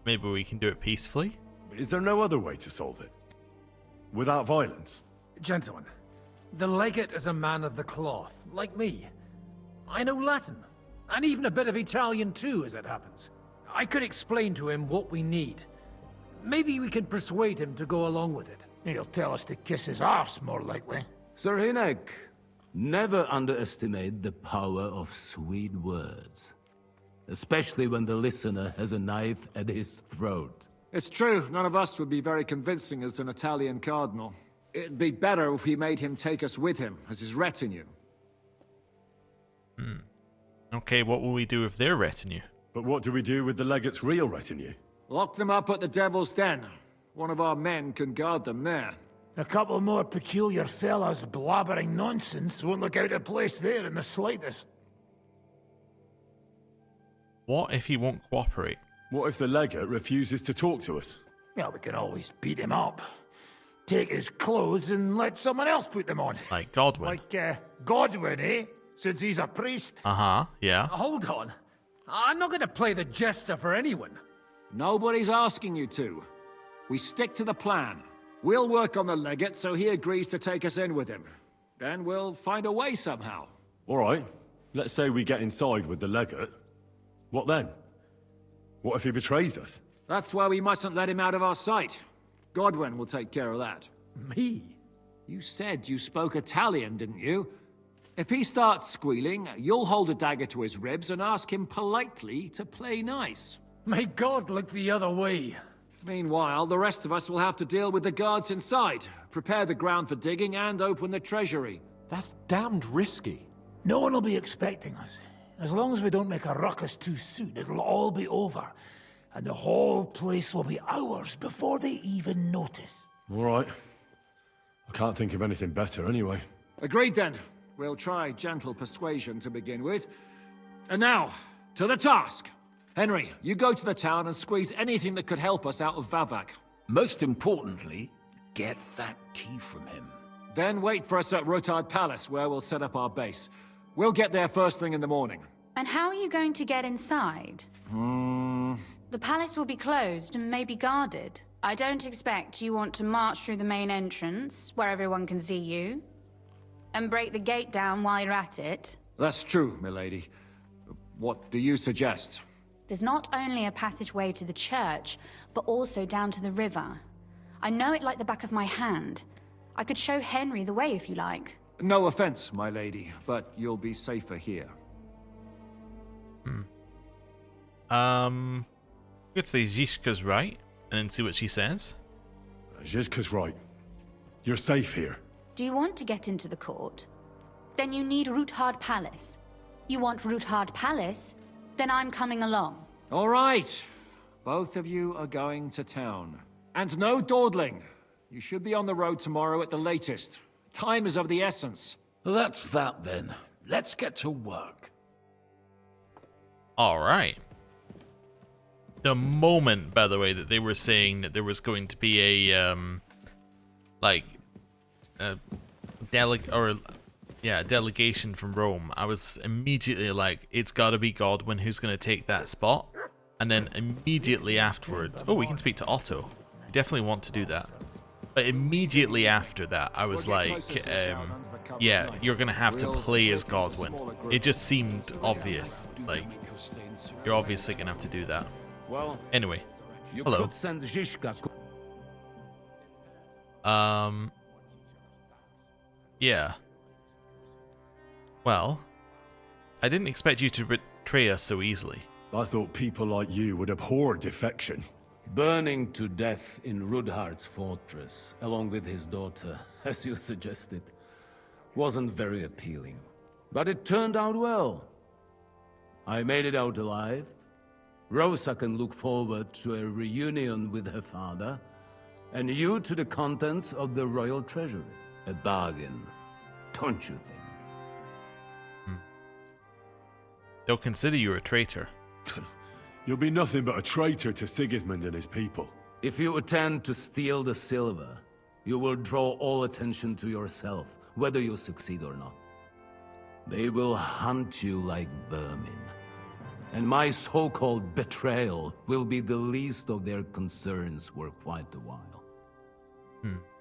Maybe we can do it peacefully? Is there no other way to solve it? Without violence? Gentlemen, the legate is a man of the cloth, like me. I know Latin, and even a bit of Italian too, as it happens. I could explain to him what we need. Maybe we can persuade him to go along with it. He'll tell us to kiss his arse, more likely. Sir Hinek, never underestimate the power of sweet words. Especially when the listener has a knife at his throat. It's true, none of us would be very convincing as an Italian cardinal. It'd be better if we made him take us with him as his retinue. Okay, what will we do with their retinue? But what do we do with the legate's real retinue? Lock them up at the Devil's Den. One of our men can guard them there. A couple more peculiar fellas blabbering nonsense won't look out of place there in the slightest. What if he won't cooperate? What if the legate refuses to talk to us? Well, we can always beat him up. Take his clothes and let someone else put them on. Like Godwin? Like, Godwin, eh? Since he's a priest. Uh-huh, yeah. Hold on. I'm not going to play the jester for anyone. Nobody's asking you to. We stick to the plan. We'll work on the legate so he agrees to take us in with him. Then we'll find a way somehow. All right. Let's say we get inside with the legate. What then? What if he betrays us? That's why we mustn't let him out of our sight. Godwin will take care of that. Me? You said you spoke Italian, didn't you? If he starts squealing, you'll hold a dagger to his ribs and ask him politely to play nice. May God look the other way. Meanwhile, the rest of us will have to deal with the guards inside, prepare the ground for digging, and open the treasury. That's damned risky. No one will be expecting us. As long as we don't make a ruckus too soon, it'll all be over. And the whole place will be ours before they even notice. All right. I can't think of anything better anyway. Agreed then. We'll try gentle persuasion to begin with. And now, to the task! Henry, you go to the town and squeeze anything that could help us out of Vavak. Most importantly, get that key from him. Then wait for us at Rotard Palace, where we'll set up our base. We'll get there first thing in the morning. And how are you going to get inside? The palace will be closed and maybe guarded. I don't expect you want to march through the main entrance, where everyone can see you, and break the gate down while you're at it. That's true, milady. What do you suggest? There's not only a passageway to the church, but also down to the river. I know it like the back of my hand. I could show Henry the way if you like. No offense, my lady, but you'll be safer here. We could say Zishka's right, and then see what she says. Zishka's right. You're safe here. Do you want to get into the court? Then you need Roothard Palace. You want Roothard Palace? Then I'm coming along. All right. Both of you are going to town. And no dawdling. You should be on the road tomorrow at the latest. Time is of the essence. That's that then. Let's get to work. All right. The moment, by the way, that they were saying that there was going to be a delegation from Rome, I was immediately like, it's got to be Godwin who's going to take that spot. And then immediately afterwards, oh, we can speak to Otto. We definitely want to do that. But immediately after that, I was like, yeah, you're going to have to play as Godwin. It just seemed obvious. Like, you're obviously going to have to do that. Well, anyway, you hello. could send Zishka. Yeah. Well, I didn't expect you to betray us so easily. I thought people like you would abhor defection. Burning to death in Rudhard's fortress, along with his daughter, as you suggested, wasn't very appealing. But it turned out well. I made it out alive. Rosa can look forward to a reunion with her father, and you to the contents of the royal treasury. A bargain, don't you think? They'll consider you a traitor. You'll be nothing but a traitor to Sigismund and his people. If you attempt to steal the silver, you will draw all attention to yourself, whether you succeed or not. They will hunt you like vermin. And my so-called betrayal will be the least of their concerns for quite a while.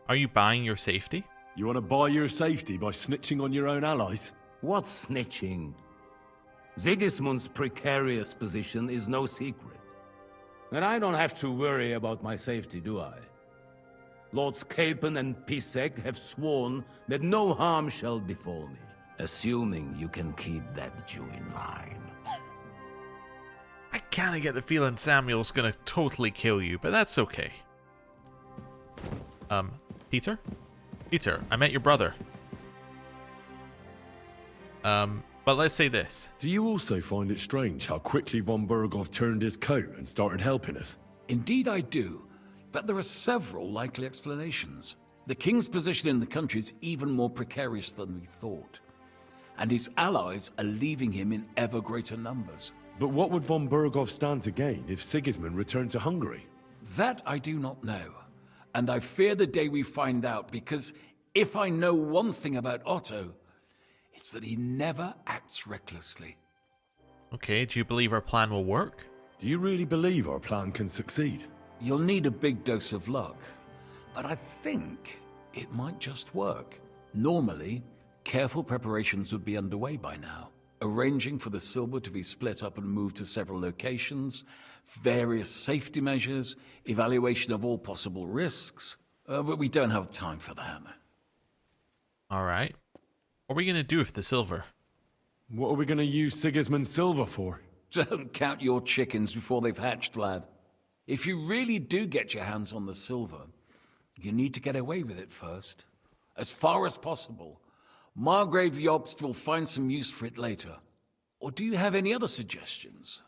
Are you buying your safety? You want to buy your safety by snitching on your own allies? What snitching? Sigismund's precarious position is no secret. And I don't have to worry about my safety, do I? Lords Capon and Pisek have sworn that no harm shall befall me, assuming you can keep that Jew in line. I kinda get the feeling Samuel's gonna totally kill you, but that's okay. Peter? Peter, I met your brother. But let's say this. Do you also find it strange how quickly von Berghoff turned his coat and started helping us? Indeed I do, but there are several likely explanations. The king's position in the country is even more precarious than we thought, and his allies are leaving him in ever greater numbers. But what would von Berghoff stand to gain if Sigismund returned to Hungary? That I do not know, and I fear the day we find out, because if I know one thing about Otto, it's that he never acts recklessly. Okay, do you believe our plan will work? Do you really believe our plan can succeed? You'll need a big dose of luck, but I think it might just work. Normally, careful preparations would be underway by now. Arranging for the silver to be split up and moved to several locations, various safety measures, evaluation of all possible risks. But we don't have time for that. Alright. What are we gonna do with the silver? What are we going to use Sigismund's silver for? Don't count your chickens before they've hatched, lad. If you really do get your hands on the silver, you need to get away with it first. As far as possible. Margrave Jobst will find some use for it later. Or do you have any other suggestions?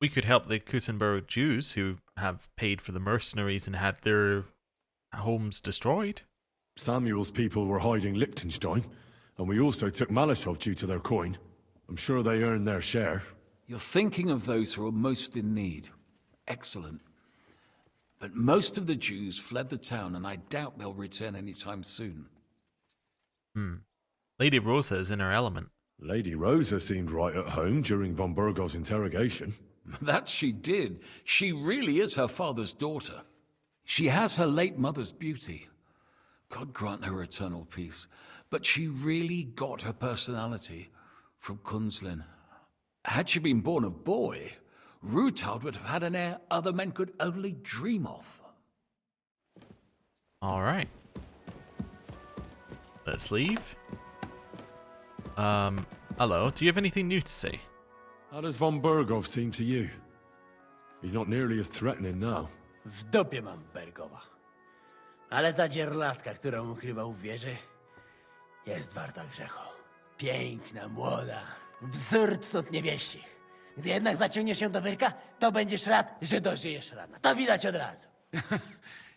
We could help the Kuttenberg Jews who have paid for the mercenaries and had their homes destroyed. Samuel's people were hiding Liechtenstein, and we also took Malashov due to their coin. I'm sure they earned their share. You're thinking of those who are most in need. Excellent. But most of the Jews fled the town, and I doubt they'll return anytime soon. Lady Rosa is in her element. Lady Rosa seemed right at home during von Bergoff's interrogation. That she did. She really is her father's daughter. She has her late mother's beauty. God grant her eternal peace. But she really got her personality from Kunzlin. Had she been born a boy, Rutald would have had an heir other men could only dream of. Alright. Let's leave. Hello, do you have anything new to say? How does von Bergoff seem to you? He's not nearly as threatening now. W dupie mam Bergowa. Ale ta dzierlatka, którą ukrywał w wieży, jest warta grzechu. Piękna, młoda, wzór cnót niewieścich. Gdy jednak zaciągniesz się do wyrka, to będziesz rad, że dożyjesz rana. To widać od razu.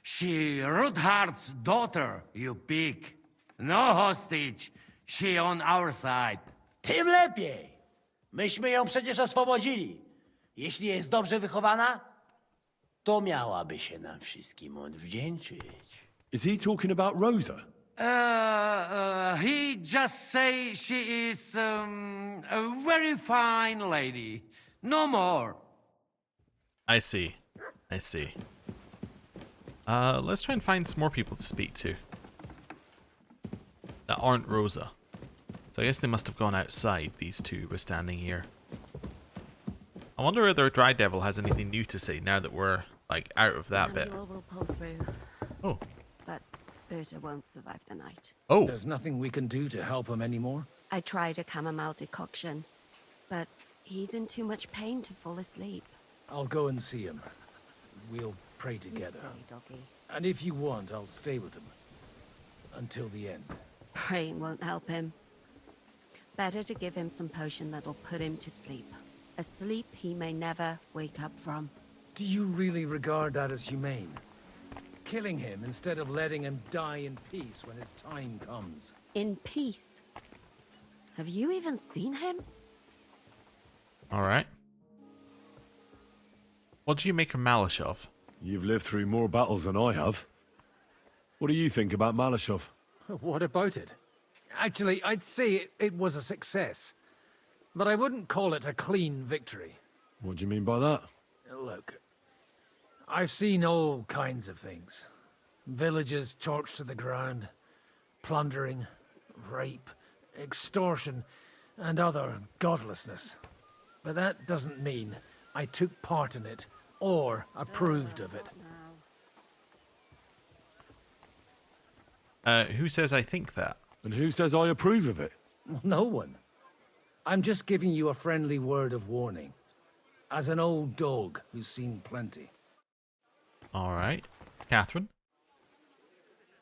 She Ruthard's daughter, you pig. No hostage. She on our side. Tym lepiej. Myśmy ją przecież oswobodzili. Jeśli jest dobrze wychowana, to miałaby się nam wszystkim odwdzięczyć. Is he talking about Rosa? He just say she is a very fine lady. No more. I see. I see. Let's try and find some more people to speak to that aren't Rosa. So I guess they must have gone outside, these two were standing here. I wonder whether Dry Devil has anything new to say now that we're, like, out of that bit. Samuel will pull through. Oh. But Berta won't survive the night. Oh. There's nothing we can do to help him anymore? I tried a chamomile decoction, but he's in too much pain to fall asleep. I'll go and see him. We'll pray together. You stay, doggy. And if you want, I'll stay with him. Until the end. Praying won't help him. Better to give him some potion that'll put him to sleep. A sleep he may never wake up from. Do you really regard that as humane? Killing him instead of letting him die in peace when his time comes. In peace. Have you even seen him? Alright. What do you make of Malashov? You've lived through more battles than I have. What do you think about Malashov? What about it? Actually, I'd say it was a success. But I wouldn't call it a clean victory. What do you mean by that? Look, I've seen all kinds of things. Villages torched to the ground, plundering, rape, extortion, and other godlessness. But that doesn't mean I took part in it or approved of it. Who says I think that? And who says I approve of it? Well, no one. I'm just giving you a friendly word of warning. As an old dog who's seen plenty. Alright. Catherine?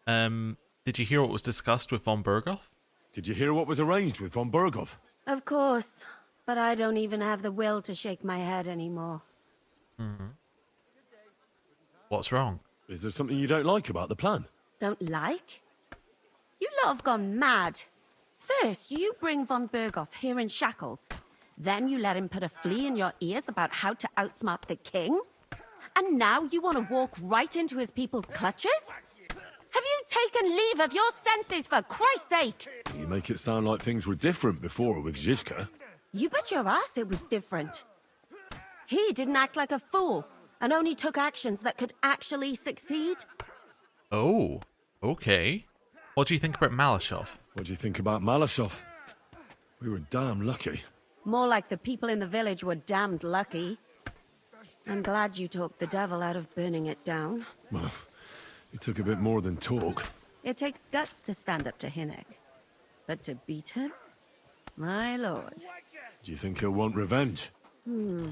Did you hear what was discussed with von Berghoff? Did you hear what was arranged with von Berghoff? Of course. But I don't even have the will to shake my head anymore. What's wrong? Is there something you don't like about the plan? Don't like? You lot have gone mad. First, you bring von Berghoff here in shackles. Then you let him put a flea in your ears about how to outsmart the king? And now you want to walk right into his people's clutches? Have you taken leave of your senses, for Christ's sake? You make it sound like things were different before with Zizka. You bet your ass it was different. He didn't act like a fool, and only took actions that could actually succeed. Oh, okay. What do you think about Malashov? What do you think about Malashov? We were damn lucky. More like the people in the village were damned lucky. I'm glad you talked the devil out of burning it down. Well, it took a bit more than talk. It takes guts to stand up to Hinnek. But to beat him? My lord. Do you think he'll want revenge? You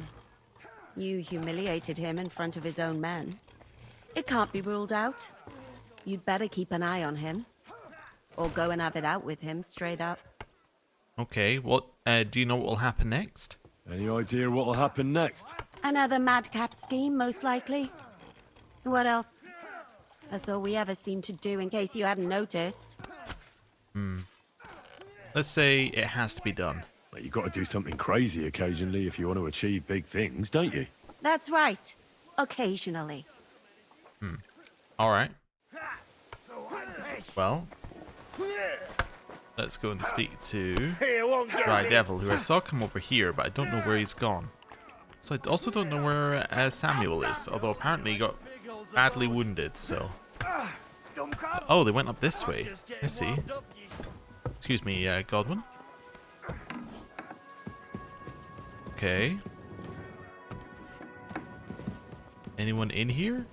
humiliated him in front of his own men. It can't be ruled out. You'd better keep an eye on him. Or go and have it out with him, straight up. Okay, what, do you know what will happen next? Any idea what will happen next? Another madcap scheme, most likely. What else? That's all we ever seem to do, in case you hadn't noticed. Let's say it has to be done. Well, you've got to do something crazy occasionally if you want to achieve big things, don't you? That's right. Occasionally. Alright. Well, let's go and speak to Dry Devil, who I saw come over here, but I don't know where he's gone. So I also don't know where Samuel is, although apparently he got badly wounded, so... Oh, they went up this way. I see. Excuse me, Godwin. Okay. Anyone in here?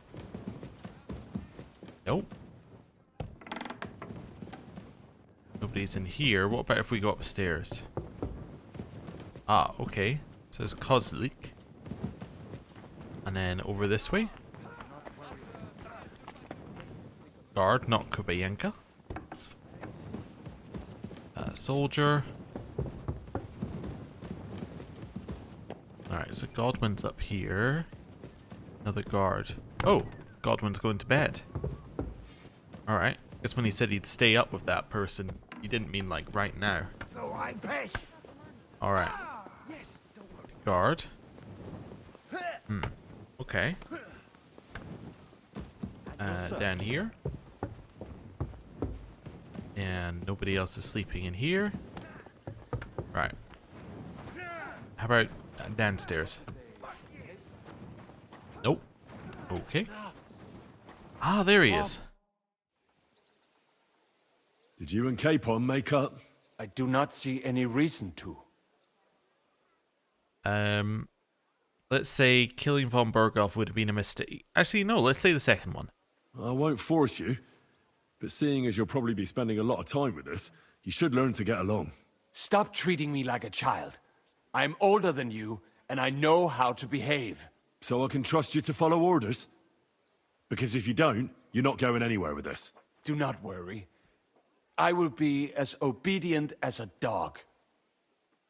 Nope. Nobody's in here. What about if we go upstairs? Ah, okay. So there's Kozlik. And then over this way. Guard, not Kubayenka. Soldier. Alright, so Godwin's up here. Another guard. Oh, Godwin's going to bed. Alright. Guess when he said he'd stay up with that person, he didn't mean like right now. So I'm pesh. Alright. Guard. Okay. Down here. And nobody else is sleeping in here. Right. How about downstairs? Nope. Okay. Ah, there he is. Did you and Capon make up? I do not see any reason to. Let's say killing von Berghoff would have been a mistake. Actually, no, let's say the second one. I won't force you, but seeing as you'll probably be spending a lot of time with us, you should learn to get along. Stop treating me like a child. I'm older than you, and I know how to behave. So I can trust you to follow orders? Because if you don't, you're not going anywhere with this. Do not worry. I will be as obedient as a dog.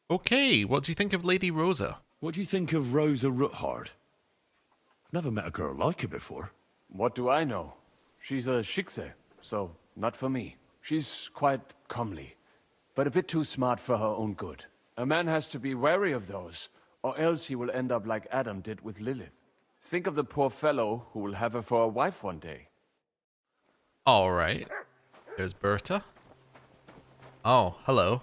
Okay, what do you think of Lady Rosa? What do you think of Rosa Ruthard? Never met a girl like her before. What do I know? She's a shikse, so not for me. She's quite comely, but a bit too smart for her own good. A man has to be wary of those, or else he will end up like Adam did with Lilith. Think of the poor fellow who will have her for a wife one day. Alright. There's Berta. Oh, hello.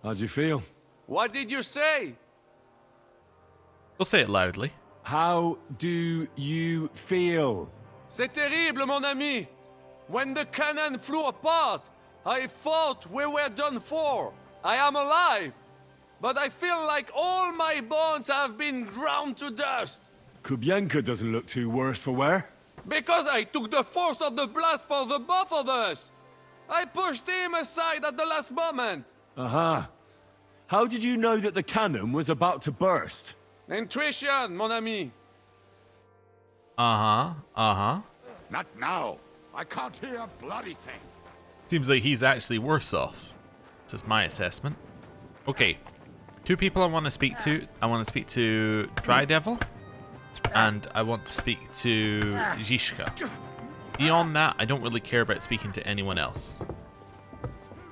How'd you feel? What did you say? Go say it loudly. How do you feel? C'est terrible, mon ami. When the cannon flew apart, I thought we were done for. I am alive, but I feel like all my bones have been ground to dust. Kubienka doesn't look too worse for wear. Because I took the force of the blast for the both of us. I pushed him aside at the last moment. Aha. How did you know that the cannon was about to burst? Intuition, mon ami. Uh-huh. Not now. I can't hear a bloody thing. Seems like he's actually worse off. This is my assessment. Okay. 2 people I want to speak to. I want to speak to Dry Devil. And I want to speak to Zishka. Beyond that, I don't really care about speaking to anyone else.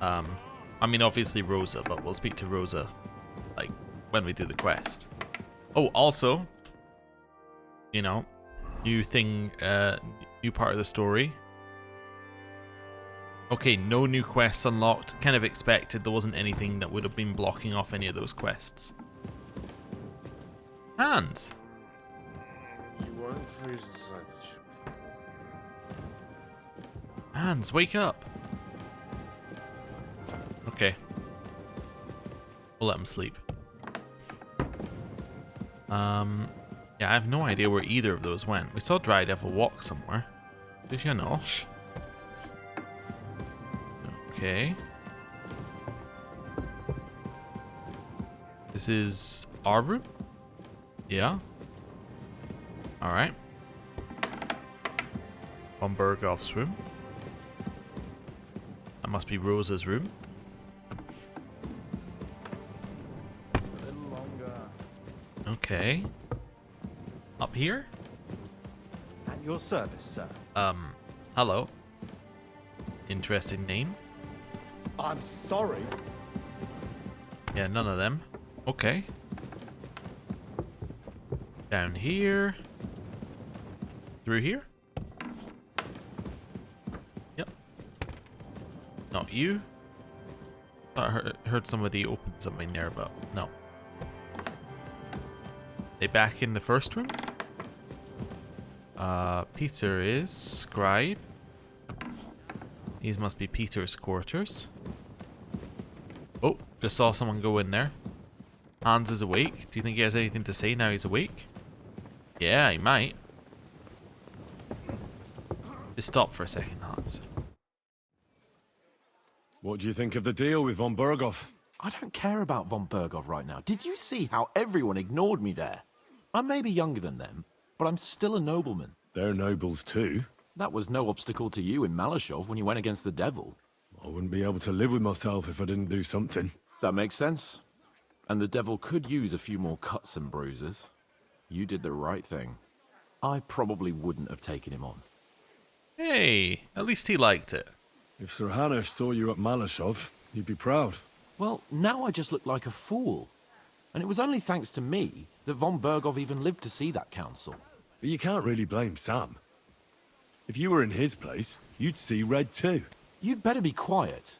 I mean, obviously Rosa, but we'll speak to Rosa, like, when we do the quest. Oh, also, you know, new thing, new part of the story. Okay, no new quests unlocked. Kind of expected there wasn't anything that would have been blocking off any of those quests. Hands. You won't freeze inside the chimney. Hands, wake up. Okay. We'll let him sleep. Yeah, I have no idea where either of those went. We saw Dry Devil walk somewhere. Did you know? Okay. This is our room? Yeah. Alright. Von Berghoff's room. That must be Rosa's room. A little longer. Okay. Up here? At your service, sir. Hello. Interesting name. I'm sorry. Yeah, none of them. Okay. Down here. Through here? Yep. Not you. I heard somebody open something there, but no. They back in the first room? Peter is scribe. These must be Peter's quarters. Oh, just saw someone go in there. Hans is awake. Do you think he has anything to say now he's awake? Yeah, he might. Just stop for a second, Hans. What do you think of the deal with von Berghoff? I don't care about von Berghoff right now. Did you see how everyone ignored me there? I may be younger than them, but I'm still a nobleman. They're nobles too. That was no obstacle to you in Malashov when you went against the devil. I wouldn't be able to live with myself if I didn't do something. That makes sense. And the devil could use a few more cuts and bruises. You did the right thing. I probably wouldn't have taken him on. Hey, at least he liked it. If Sir Hanush saw you at Malashov, he'd be proud. Well, now I just look like a fool. And it was only thanks to me that von Berghoff even lived to see that council. But you can't really blame Sam. If you were in his place, you'd see red too. You'd better be quiet.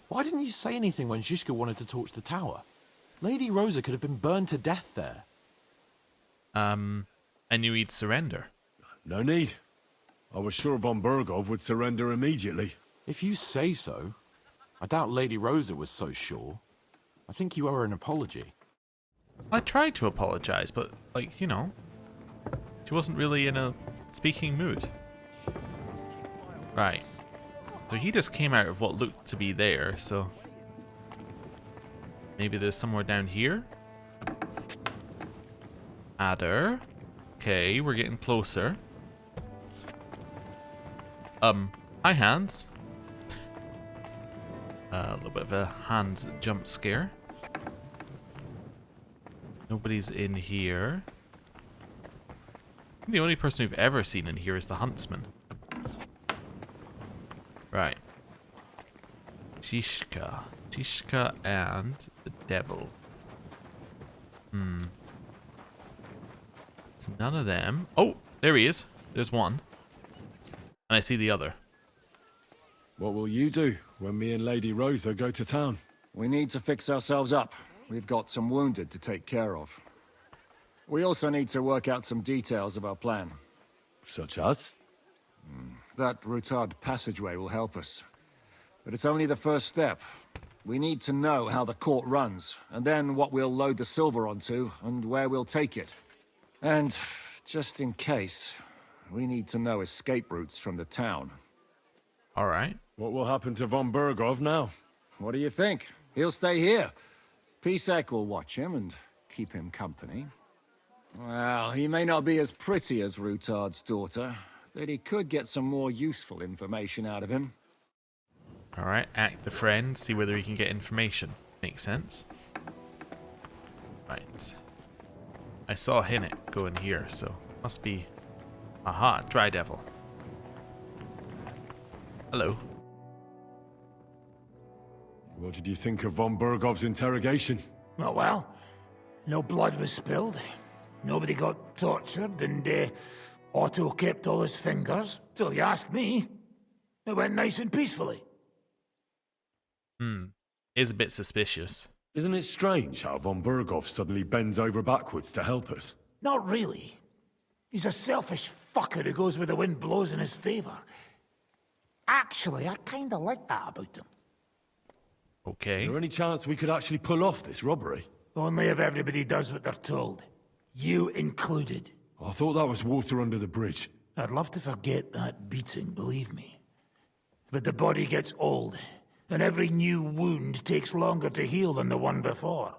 Why didn't you say anything when Zishka wanted to torch the tower? Lady Rosa could have been burned to death there. I knew he'd surrender. No need. I was sure von Berghoff would surrender immediately. If you say so. I doubt Lady Rosa was so sure. I think you owe her an apology. I tried to apologize, but, like, you know, she wasn't really in a speaking mood. Right. So he just came out of what looked to be there, so maybe there's somewhere down here? Adder. Okay, we're getting closer. Hi, Hans. A little bit of a Hans jump scare. Nobody's in here. The only person we've ever seen in here is the huntsman. Right. Zizka. Zizka and the devil. It's none of them. Oh, there he is. There's one. And I see the other. What will you do when me and Lady Rosa go to town? We need to fix ourselves up. We've got some wounded to take care of. We also need to work out some details of our plan. Such as? That Routard passageway will help us. But it's only the first step. We need to know how the court runs, and then what we'll load the silver onto, and where we'll take it. And, just in case, we need to know escape routes from the town. Alright. What will happen to von Bergov now? What do you think? He'll stay here. Pisek will watch him and keep him company. Well, he may not be as pretty as Routard's daughter, but he could get some more useful information out of him. Alright, act the friend, see whether he can get information. Makes sense. Right. I saw Hinnick go in here, so must be... Aha, Dry Devil. Hello. What did you think of von Bergov's interrogation? Oh, well, no blood was spilled. Nobody got tortured, and Otto kept all his fingers. So if you ask me, it went nice and peacefully. Is a bit suspicious. Isn't it strange how von Bergov suddenly bends over backwards to help us? Not really. He's a selfish fucker who goes where the wind blows in his favor. Actually, I kinda like that about him. Okay. Is there any chance we could actually pull off this robbery? Only if everybody does what they're told. You included. I thought that was water under the bridge. I'd love to forget that beating, believe me. But the body gets old, and every new wound takes longer to heal than the one before.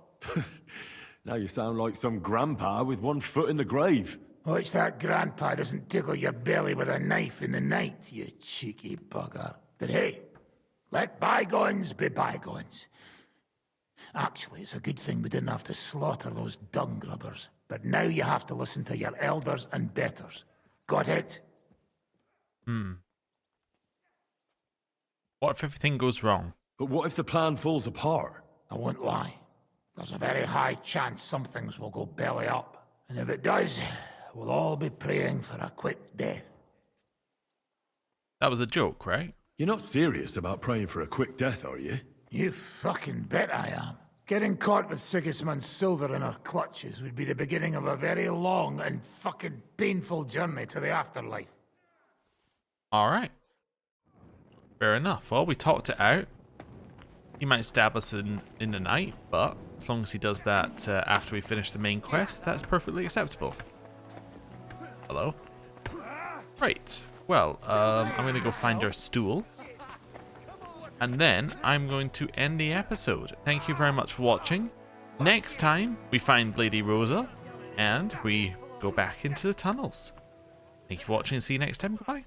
Now you sound like some grandpa with one foot in the grave. Watch that grandpa doesn't tickle your belly with a knife in the night, you cheeky bugger. But hey, let bygones be bygones. Actually, it's a good thing we didn't have to slaughter those dung grubbers. But now you have to listen to your elders and betters. Got it? What if everything goes wrong? But what if the plan falls apart? I won't lie. There's a very high chance some things will go belly up. And if it does, we'll all be praying for a quick death. That was a joke, right? You're not serious about praying for a quick death, are you? You fucking bet I am. Getting caught with Sigismund's silver in our clutches would be the beginning of a very long and fucking painful journey to the afterlife. Alright. Fair enough. Well, we talked it out. He might stab us in the night, but as long as he does that after we finish the main quest, that's perfectly acceptable. Hello? Right. Well, I'm going to go find our stool. And then I'm going to end the episode. Thank you very much for watching. Next time, we find Lady Rosa, and we go back into the tunnels. Thank you for watching, and see you next time. Goodbye.